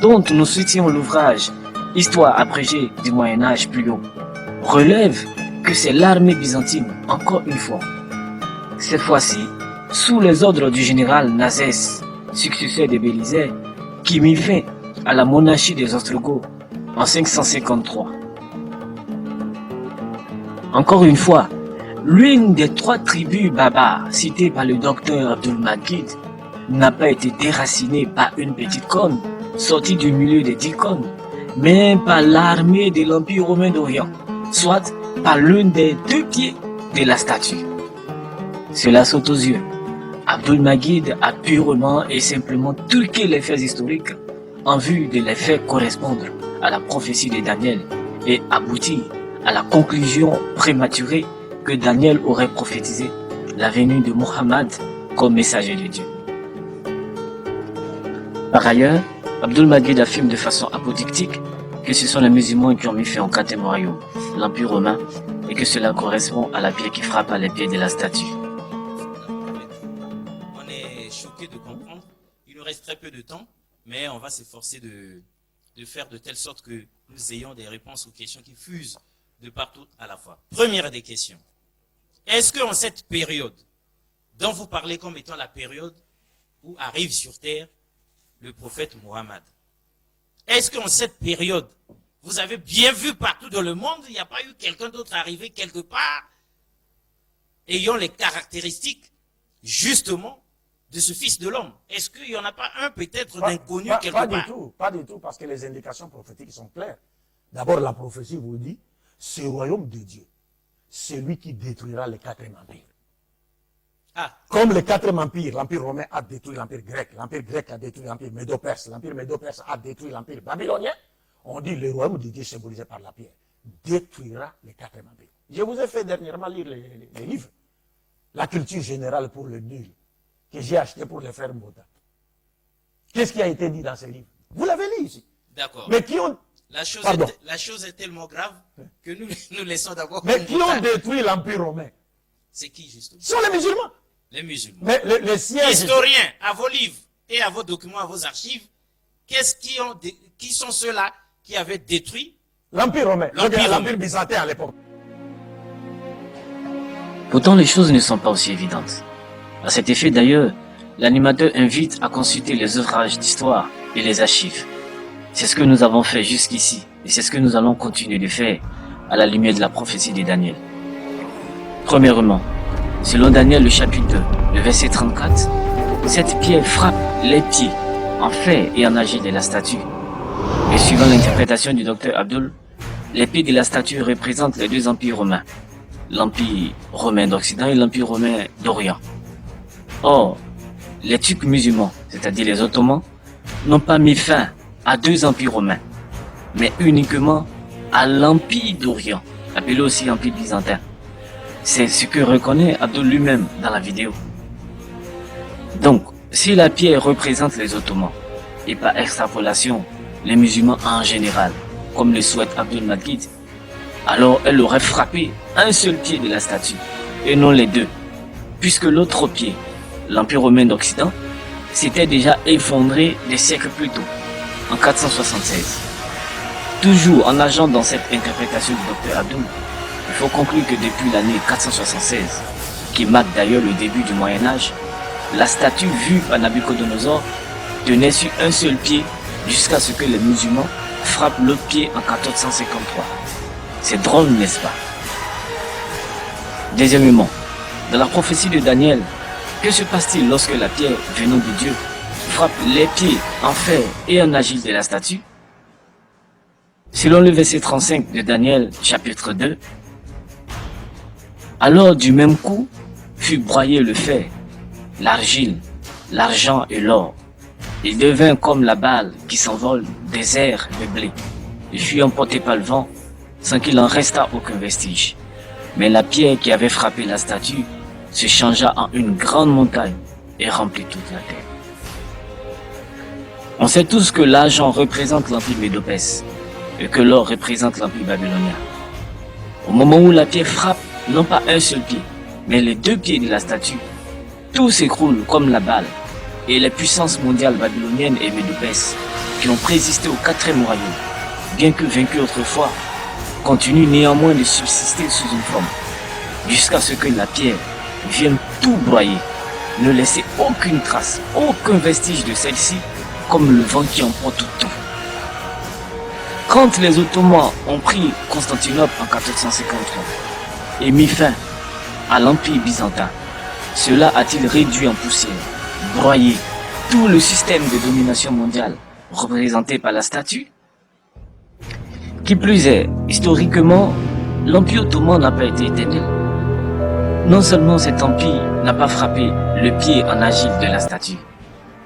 dont nous citons l'ouvrage Histoire abrégée du Moyen-Âge plus haut, relève que c'est l'armée byzantine, encore une fois, cette fois-ci sous les ordres du général Nazès, successeur de Bélisaire, qui mit fin à la monarchie des Ostrogoths en 553. Encore une fois, l'une des 3 tribus barbares citées par le docteur Abdul-Majid n'a pas été déracinée par une petite corne sortie du milieu des 10 cornes, mais par l'armée de l'Empire romain d'Orient, soit par l'une des 2 pieds de la statue. Cela saute aux yeux. Abdul-Majid a purement et simplement truqué les faits historiques en vue de les faire correspondre à la prophétie de Daniel et aboutir à la conclusion prématurée que Daniel aurait prophétisé la venue de Mohammed comme messager de Dieu. Par ailleurs, Abdul-Majid affirme de façon apodictique que ce sont les musulmans qui ont mis fin au 4e royaume, l'Empire romain, et que cela correspond à la pierre qui frappe à les pieds de la statue. On est choqué de comprendre. Il nous reste très peu de temps, mais on va s'efforcer de faire de telle sorte que nous ayons des réponses aux questions qui fusent de partout à la fois. Première des questions. Est-ce qu'en cette période, dont vous parlez comme étant la période où arrive sur terre le prophète Mohammed, est-ce qu'en cette période, vous avez bien vu partout dans le monde, il n'y a pas eu quelqu'un d'autre arrivé quelque part ayant les caractéristiques, justement, de ce fils de l'homme? Est-ce qu'il n'y en a pas un peut-être d'inconnu quelque part? Pas du tout, parce que les indications prophétiques sont claires. D'abord, la prophétie vous dit, ce royaume de Dieu, c'est lui qui détruira les 4 empires. Ah. Comme les 4 empires, l'empire romain a détruit l'empire grec a détruit l'empire médo-perse, l'empire médo-perse a détruit l'empire babylonien, on dit le royaume de Dieu symbolisé par la pierre détruira les 4 empires. Je vous ai fait dernièrement lire les livres, la culture générale pour le nul, que j'ai acheté pour les frères Mbota. Qu'est-ce qui a été dit dans ces livres? Vous l'avez lu ici. D'accord. Mais qui ont... La chose est tellement grave que nous laissons d'abord... Mais qui ont détruit l'empire romain? C'est qui, justement? Ce sont les musulmans. Les musulmans. Mais le siège... Historiens, à vos livres et à vos documents, à vos archives, qui sont ceux-là qui avaient détruit l'empire romain, l'empire byzantin à l'époque? Pourtant, les choses ne sont pas aussi évidentes. À cet effet d'ailleurs, l'animateur invite à consulter les ouvrages d'histoire et les archives. C'est ce que nous avons fait jusqu'ici et c'est ce que nous allons continuer de faire à la lumière de la prophétie de Daniel. Premièrement, selon Daniel le chapitre 2, le verset 34, cette pierre frappe les pieds en fer et en argile de la statue. Et suivant l'interprétation du docteur Abdul, les pieds de la statue représentent les 2 empires romains, l'empire romain d'Occident et l'empire romain d'Orient. Or, les Turcs musulmans, c'est-à-dire les Ottomans, n'ont pas mis fin à 2 empires romains, mais uniquement à l'empire d'Orient, appelé aussi empire byzantin. C'est ce que reconnaît Abdul lui-même dans la vidéo. Donc, si la pierre représente les Ottomans, et par extrapolation, les musulmans en général, comme le souhaite Abdul-Majid, alors elle aurait frappé un seul pied de la statue, et non les 2, puisque l'autre pied, l'Empire romain d'Occident, s'était déjà effondré des siècles plus tôt, en 476. Toujours en nageant dans cette interprétation du docteur Abdul, il faut conclure que depuis l'année 476, qui marque d'ailleurs le début du Moyen-Âge, la statue vue par Nabucodonosor tenait sur un seul pied jusqu'à ce que les musulmans frappent l'autre pied en 1453. C'est drôle, n'est-ce pas? Deuxièmement, dans la prophétie de Daniel, que se passe-t-il lorsque la pierre venant de Dieu frappe les pieds en fer et en argile de la statue? Selon le verset 35 de Daniel, chapitre 2, alors du même coup fut broyé le fer, l'argile, l'argent et l'or. Il devint comme la balle qui s'envole des airs de blé. Il fut emporté par le vent sans qu'il en restât aucun vestige. Mais la pierre qui avait frappé la statue se changea en une grande montagne et remplit toute la terre. On sait tous que l'argent représente l'empire médo-perse et que l'or représente l'empire babylonien. Au moment où la pierre frappe, non pas un seul pied, mais les 2 pieds de la statue, tout s'écroule comme la balle et les puissances mondiales babyloniennes et médopès, qui ont présisté au 4e royaume, bien que vaincus autrefois, continuent néanmoins de subsister sous une forme, jusqu'à ce que la pierre vienne tout broyer, ne laisser aucune trace, aucun vestige de celle-ci, comme le vent qui emporte tout. Quand les Ottomans ont pris Constantinople en 1453 et mis fin à l'Empire byzantin, cela a-t-il réduit en poussière, broyé tout le système de domination mondiale représenté par la statue? Qui plus est, historiquement, l'Empire ottoman n'a pas été éternel. Non seulement cet empire n'a pas frappé le pied en agile de la statue,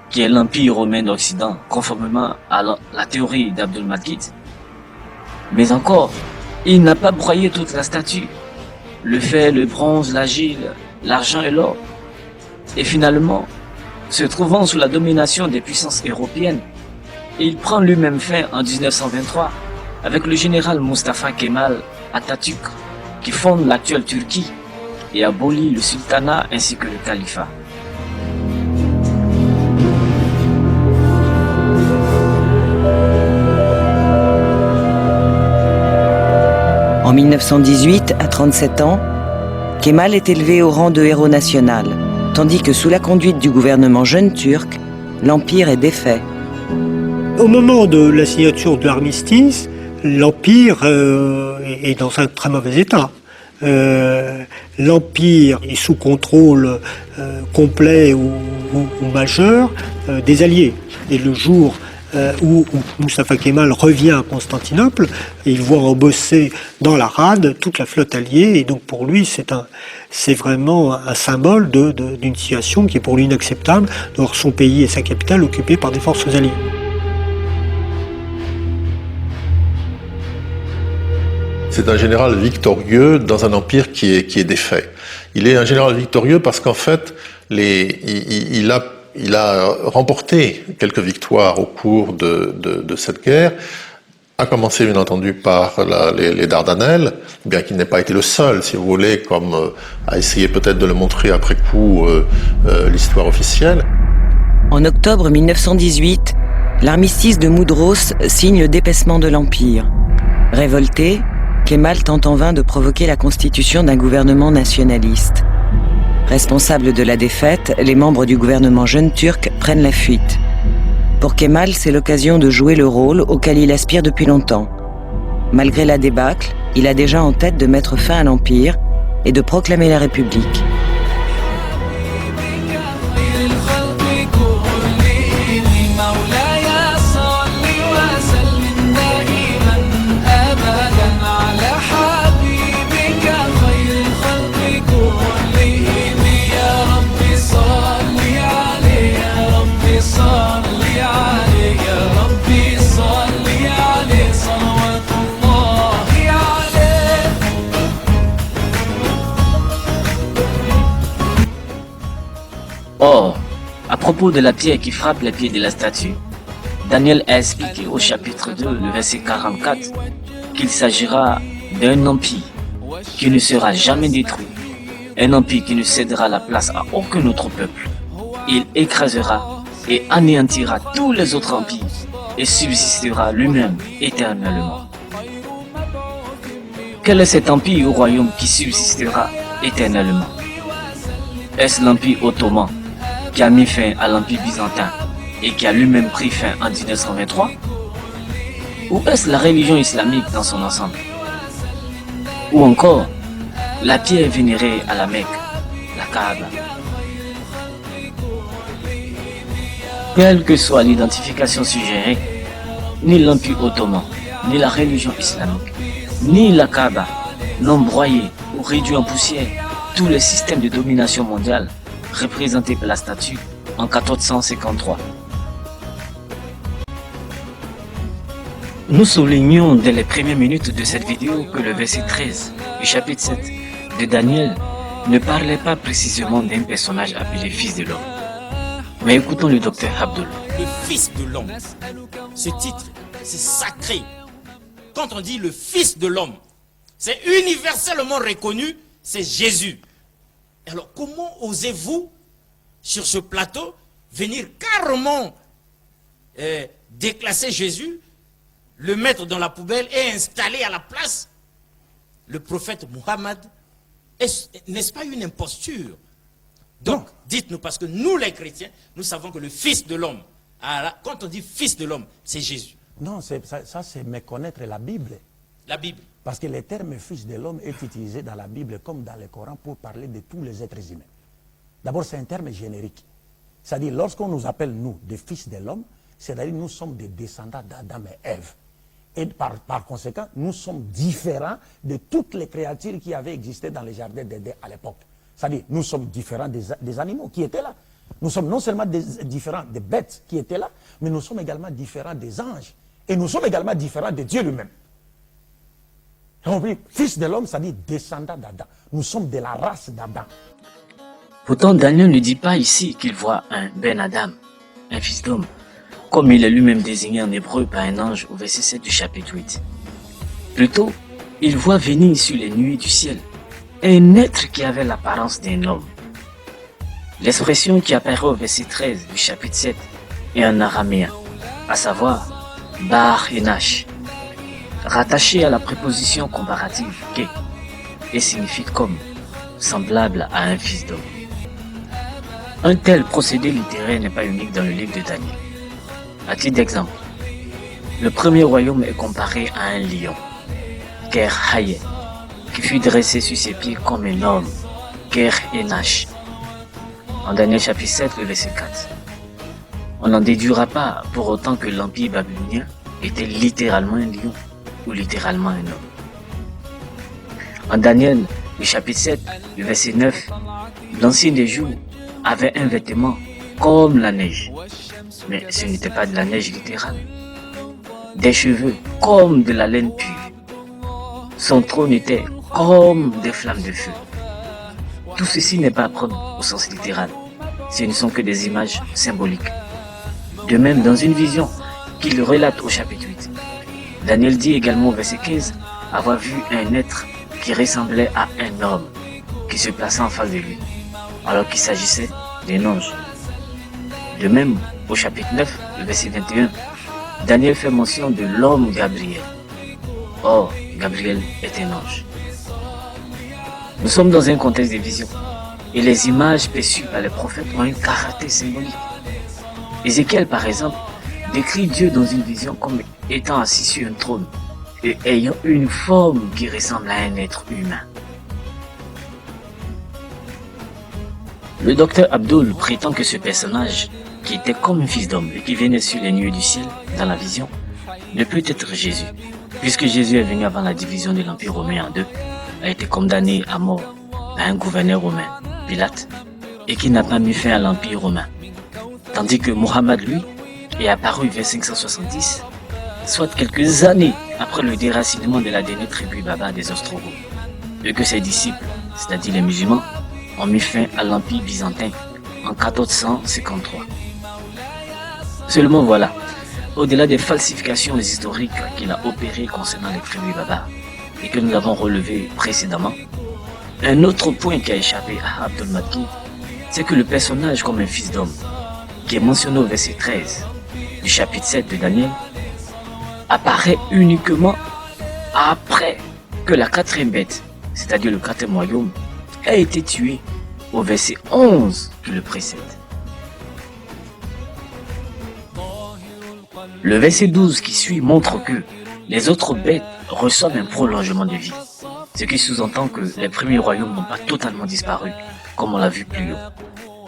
qui est l'Empire romain d'Occident, conformément à la théorie d'Abdul-Majid, mais encore, il n'a pas broyé toute la statue, le fer, le bronze, l'argile, l'argent et l'or. Et finalement, se trouvant sous la domination des puissances européennes, il prend lui-même fin en 1923 avec le général Mustafa Kemal Atatürk qui fonde l'actuelle Turquie et abolit le sultanat ainsi que le califat. En 1918, à 37 ans, Kemal est élevé au rang de héros national, tandis que sous la conduite du gouvernement jeune turc, l'Empire est défait. Au moment de la signature de l'armistice, l'Empire est dans un très mauvais état. L'Empire est sous contrôle complet ou majeur des Alliés. Et le jour où Mustafa Kemal revient à Constantinople, et il voit embosser dans la rade toute la flotte alliée, et donc pour lui c'est vraiment un symbole d'une situation qui est pour lui inacceptable, de voir son pays et sa capitale occupés par des forces alliées. C'est un général victorieux dans un empire qui est défait. Il est un général victorieux parce qu'en fait, il a remporté quelques victoires au cours de cette guerre, à commencer bien entendu par les Dardanelles, bien qu'il n'ait pas été le seul, si vous voulez, comme a essayé peut-être de le montrer après coup l'histoire officielle. En octobre 1918, l'armistice de Mudros signe le dépaissement de l'Empire. Révolté, Kemal tente en vain de provoquer la constitution d'un gouvernement nationaliste. Responsables de la défaite, les membres du gouvernement jeune turc prennent la fuite. Pour Kemal, c'est l'occasion de jouer le rôle auquel il aspire depuis longtemps. Malgré la débâcle, il a déjà en tête de mettre fin à l'Empire et de proclamer la République. Or, à propos de la pierre qui frappe les pieds de la statue, Daniel a expliqué au chapitre 2, le verset 44, qu'il s'agira d'un empire qui ne sera jamais détruit, un empire qui ne cédera la place à aucun autre peuple. Il écrasera et anéantira tous les autres empires et subsistera lui-même éternellement. Quel est cet empire ou royaume qui subsistera éternellement? Est-ce l'empire ottoman qui a mis fin à l'empire byzantin et qui a lui-même pris fin en 1923? Ou est-ce la religion islamique dans son ensemble? Ou encore la pierre vénérée à la Mecque, la Kaaba? Quelle que soit l'identification suggérée, ni l'empire ottoman, ni la religion islamique, ni la Kaaba n'ont broyé ou réduit en poussière tous les systèmes de domination mondiale représentés par la statue en 1453. Nous soulignons dès les premières minutes de cette vidéo que le verset 13 du chapitre 7 de Daniel ne parlait pas précisément d'un personnage appelé Fils de l'homme. Mais écoutons le docteur Abdul. Le Fils de l'homme. Ce titre, c'est sacré. Quand on dit le Fils de l'homme, c'est universellement reconnu, c'est Jésus. Alors comment osez-vous sur ce plateau, venir carrément déclasser Jésus, le mettre dans la poubelle et installer à la place le prophète Mohammed. N'est-ce pas une imposture? Donc, dites-nous, parce que nous les chrétiens, nous savons que le Fils de l'homme, quand on dit Fils de l'homme, c'est Jésus. Non, ça c'est méconnaître la Bible. La Bible. Parce que le terme Fils de l'homme est utilisé dans la Bible comme dans le Coran pour parler de tous les êtres humains. D'abord, c'est un terme générique. C'est-à-dire, lorsqu'on nous appelle, nous, des fils de l'homme, c'est-à-dire nous sommes des descendants d'Adam et Ève. Et par conséquent, nous sommes différents de toutes les créatures qui avaient existé dans les jardins d'Éden à l'époque. C'est-à-dire, nous sommes différents des animaux qui étaient là. Nous sommes non seulement différents des bêtes qui étaient là, mais nous sommes également différents des anges. Et nous sommes également différents de Dieu lui-même. Fils de l'homme, c'est-à-dire descendant d'Adam. Nous sommes de la race d'Adam. Pourtant, Daniel ne dit pas ici qu'il voit un Ben Adam, un fils d'homme, comme il est lui-même désigné en hébreu par un ange au verset 7 du chapitre 8. Plutôt, il voit venir sur les nuées du ciel un être qui avait l'apparence d'un homme. L'expression qui apparaît au verset 13 du chapitre 7 est en araméen, à savoir Bar Enash, rattaché à la préposition comparative Ke, et signifie comme, semblable à un fils d'homme. Un tel procédé littéraire n'est pas unique dans le livre de Daniel. À titre d'exemple, le premier royaume est comparé à un lion, Ker Haye, qui fut dressé sur ses pieds comme un homme, Ker Enash. En Daniel chapitre 7, le verset 4. On n'en déduira pas pour autant que l'empire babylonien était littéralement un lion ou littéralement un homme. En Daniel, le chapitre 7, le verset 9, l'ancien des jours avait un vêtement comme la neige, mais ce n'était pas de la neige littérale. Des cheveux comme de la laine pure. Son trône était comme des flammes de feu. Tout ceci n'est pas à prendre au sens littéral. Ce ne sont que des images symboliques. De même, dans une vision qu'il relate au chapitre 8, Daniel dit également au verset 15 avoir vu un être qui ressemblait à un homme qui se plaçait en face de lui, alors qu'il s'agissait d'un ange. De même, au chapitre 9, le verset 21, Daniel fait mention de l'homme Gabriel. Or, Gabriel est un ange. Nous sommes dans un contexte de vision, et les images perçues par les prophètes ont un caractère symbolique. Ézéchiel, par exemple, décrit Dieu dans une vision comme étant assis sur un trône et ayant une forme qui ressemble à un être humain. Le docteur Abdul prétend que ce personnage, qui était comme un fils d'homme et qui venait sur les nuées du ciel dans la vision, ne peut être Jésus, puisque Jésus est venu avant la division de l'Empire romain en deux, a été condamné à mort par un gouverneur romain, Pilate, et qui n'a pas mis fin à l'Empire romain. Tandis que Mohammed, lui, est apparu vers 570, soit quelques années après le déracinement de la dernière tribu barbare des Ostrogoths, et que ses disciples, c'est-à-dire les musulmans, ont mis fin à l'Empire byzantin en 1453. Seulement voilà, au-delà des falsifications historiques qu'il a opérées concernant les tribus barbares et que nous avons relevées précédemment, un autre point qui a échappé à Abdul Makki, c'est que le personnage comme un fils d'homme, qui est mentionné au verset 13 du chapitre 7 de Daniel, apparaît uniquement après que la quatrième bête, c'est-à-dire le quatrième royaume, a été tué au verset 11 qui le précède. Le verset 12 qui suit montre que les autres bêtes reçoivent un prolongement de vie, ce qui sous-entend que les premiers royaumes n'ont pas totalement disparu, comme on l'a vu plus haut.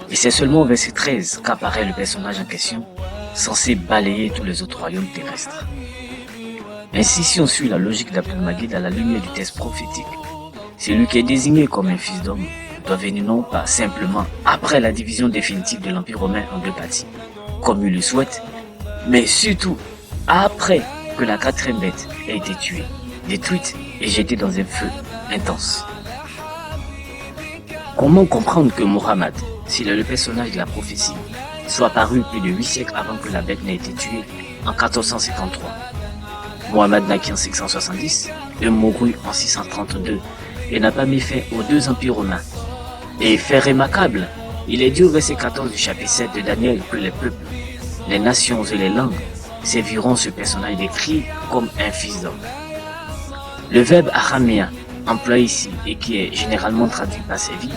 Et c'est seulement au verset 13 qu'apparaît le personnage en question, censé balayer tous les autres royaumes terrestres. Ainsi, si on suit la logique d'Abdul Magid à la lumière du texte prophétique, celui qui est désigné comme un fils d'homme doit venir non pas simplement après la division définitive de l'Empire romain en deux parties, comme il le souhaite, mais surtout après que la quatrième bête ait été tuée, détruite et jetée dans un feu intense. Comment comprendre que Mohammed, s'il est le personnage de la prophétie, soit apparu plus de 8 siècles avant que la bête n'ait été tuée en 1453? Mohammed naquit en 670 et mourut en 632 et n'a pas mis fin aux deux empires romains. Et fait remarquable, Il est dit au verset 14 du chapitre 7 de Daniel que les peuples, les nations et les langues serviront ce personnage décrit comme un fils d'homme. Le verbe araméen employé ici et qui est généralement traduit par sévi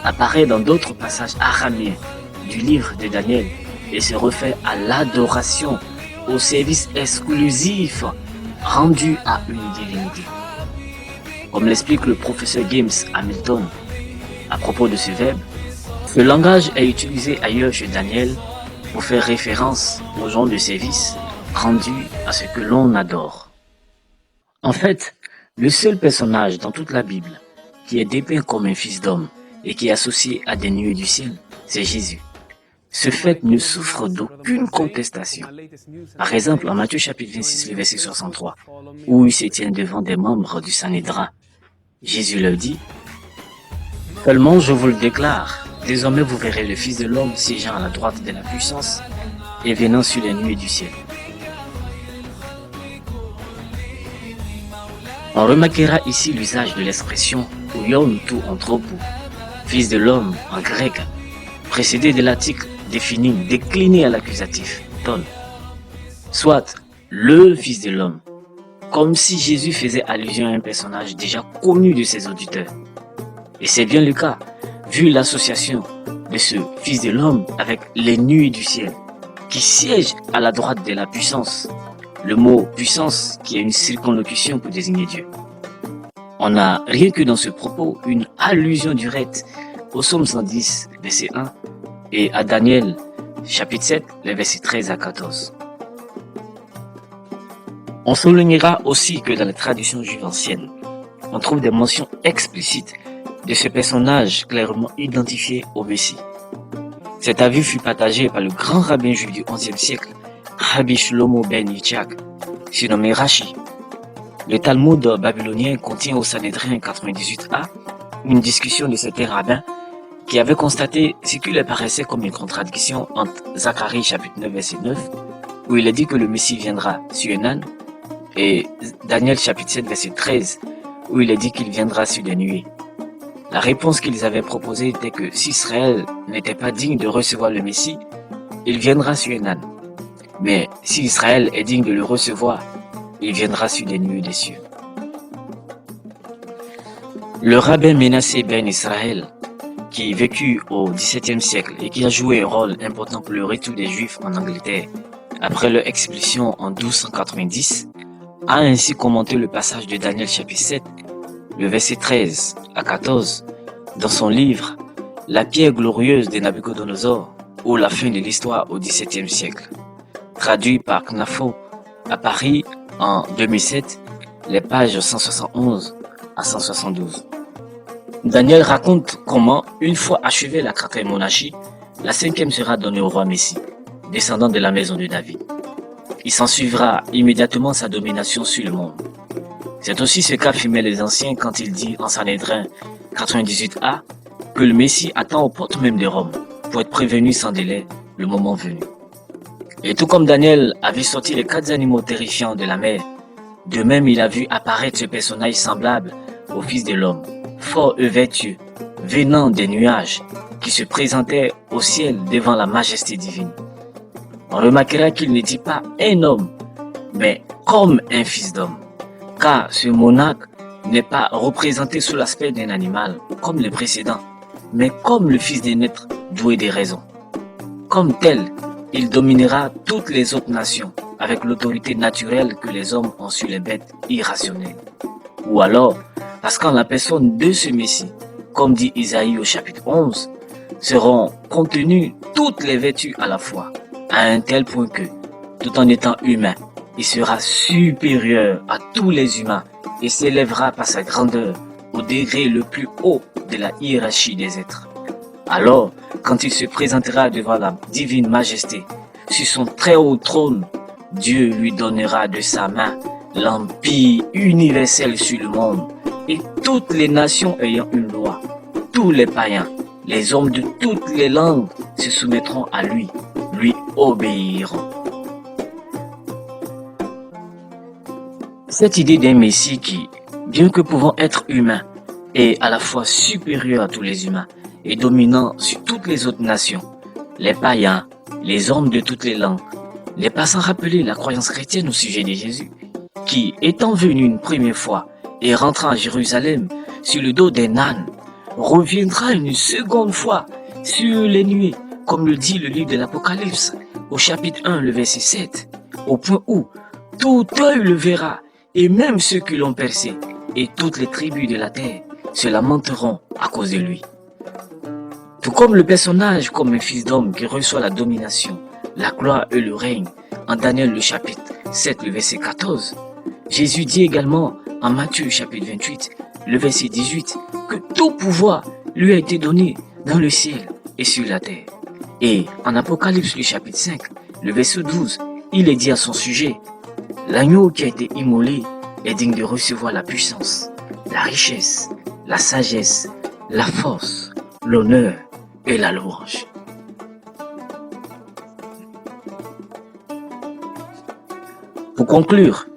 apparaît dans d'autres passages araméens du livre de Daniel et se réfère à l'adoration, au service exclusif rendu à une divinité. Comme l'explique le professeur James Hamilton à propos de ce verbe, ce langage est utilisé ailleurs chez Daniel pour faire référence au genre de service rendu à ce que l'on adore. En fait, le seul personnage dans toute la Bible qui est dépeint comme un fils d'homme et qui est associé à des nuées du ciel, c'est Jésus. Ce fait ne souffre d'aucune contestation. Par exemple, en Matthieu chapitre 26, le verset 63, où il se tient devant des membres du Sanhédrin, Jésus leur dit « Seulement je vous le déclare, désormais vous verrez le Fils de l'homme siégeant à la droite de la puissance et venant sur les nuées du ciel. » On remarquera ici l'usage de l'expression « Ouion tout anthropo », Fils de l'homme en grec, précédé de l'article défini décliné à l'accusatif, ton, soit le Fils de l'homme, comme si Jésus faisait allusion à un personnage déjà connu de ses auditeurs. Et c'est bien le cas, vu l'association de ce Fils de l'homme avec les nuées du ciel, qui siège à la droite de la puissance. Le mot puissance qui est une circonlocution pour désigner Dieu. On a rien que dans ce propos une allusion directe au psaume 110, verset 1, et à Daniel, chapitre 7, les versets 13 à 14. On soulignera aussi que dans les traditions juives anciennes, on trouve des mentions explicites de ce personnage clairement identifié au Messie. Cet avis fut partagé par le grand rabbin juif du XIe siècle, Rabbi Shlomo ben Yitzhak, surnommé Rashi. Le Talmud babylonien contient au Sanhédrin 98a une discussion de certains rabbins qui avaient constaté ce qui leur paraissait comme une contradiction entre Zacharie chapitre 9 verset 9, où il est dit que le Messie viendra sur un âne, et Daniel chapitre 7 verset 13, où il est dit qu'il viendra sur des nuées. La réponse qu'ils avaient proposée était que si Israël n'était pas digne de recevoir le Messie, il viendra sur un âne. Mais si Israël est digne de le recevoir, il viendra sur des nuées des cieux. Le rabbin Menassé ben Israël, qui vécut au XVIIe siècle et qui a joué un rôle important pour le retour des Juifs en Angleterre après leur expulsion en 1290, a ainsi commenté le passage de Daniel chapitre 7, le verset 13 à 14, dans son livre « La pierre glorieuse de Nabuchodonosor » ou « La fin de l'histoire au XVIIe siècle ». Traduit par Knafo à Paris en 2007, les pages 171 à 172. Daniel raconte comment, une fois achevée la 4e monarchie, la 5e sera donnée au roi Messie, descendant de la maison de David. Il s'ensuivra immédiatement sa domination sur le monde. C'est aussi ce qu'affirmaient les anciens quand il dit en Sanhédrin 98a que le Messie attend aux portes même de Rome pour être prévenu sans délai le moment venu. Et tout comme Daniel a vu sortir les 4 animaux terrifiants de la mer, de même il a vu apparaître ce personnage semblable au Fils de l'homme, fort et vertueux, venant des nuages, qui se présentait au ciel devant la majesté divine. On remarquera qu'il ne dit pas un homme, mais comme un fils d'homme, car ce monarque n'est pas représenté sous l'aspect d'un animal, comme le précédent, mais comme le fils d'un être doué de raison. Comme tel, il dominera toutes les autres nations avec l'autorité naturelle que les hommes ont sur les bêtes irrationnelles. Ou alors, parce qu'en la personne de ce Messie, comme dit Isaïe au chapitre 11, seront contenues toutes les vertus à la fois, à un tel point que, tout en étant humain, il sera supérieur à tous les humains et s'élèvera par sa grandeur au degré le plus haut de la hiérarchie des êtres. Alors, quand il se présentera devant la divine majesté, sur son très haut trône, Dieu lui donnera de sa main l'empire universel sur le monde, et toutes les nations ayant une loi, tous les païens, les hommes de toutes les langues se soumettront à lui obéiront. Cette idée d'un Messie qui, bien que pouvant être humain, est à la fois supérieur à tous les humains, et dominant sur toutes les autres nations, les païens, les hommes de toutes les langues, les passant rappeler la croyance chrétienne au sujet de Jésus, qui, étant venu une première fois et rentrant à Jérusalem sur le dos d'un âne, reviendra une seconde fois sur les nuées, comme le dit le livre de l'Apocalypse, au chapitre 1, le verset 7, au point où tout œil le verra, et même ceux qui l'ont percé, et toutes les tribus de la terre se lamenteront à cause de lui. Tout comme le personnage comme un fils d'homme qui reçoit la domination, la gloire et le règne, en Daniel le chapitre 7, le verset 14, Jésus dit également en Matthieu chapitre 28, le verset 18, que tout pouvoir lui a été donné dans le ciel et sur la terre. Et en Apocalypse le chapitre 5, le verset 12, il est dit à son sujet, l'agneau qui a été immolé est digne de recevoir la puissance, la richesse, la sagesse, la force, l'honneur et la louange. Pour conclure,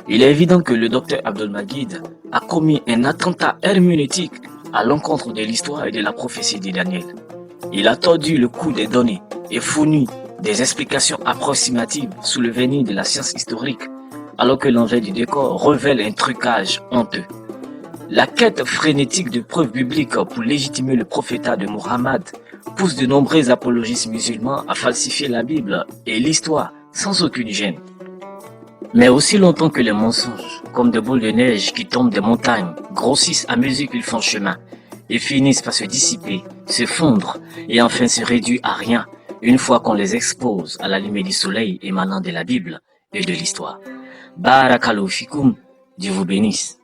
il est évident que le docteur Abdel-Magid a commis un attentat herméneutique à l'encontre de l'histoire et de la prophétie de Daniel. Il a tordu le cou des données et fourni des explications approximatives sous le vernis de la science historique, alors que l'envers du décor révèle un trucage honteux. La quête frénétique de preuves bibliques pour légitimer le prophétat de Muhammad pousse de nombreux apologistes musulmans à falsifier la Bible et l'histoire sans aucune gêne. Mais aussi longtemps que les mensonges, comme des boules de neige qui tombent des montagnes, grossissent à mesure qu'ils font chemin et finissent par se dissiper, se fondre et enfin se réduire à rien une fois qu'on les expose à la lumière du soleil émanant de la Bible et de l'histoire. Barakallahu fikoum, Dieu vous bénisse.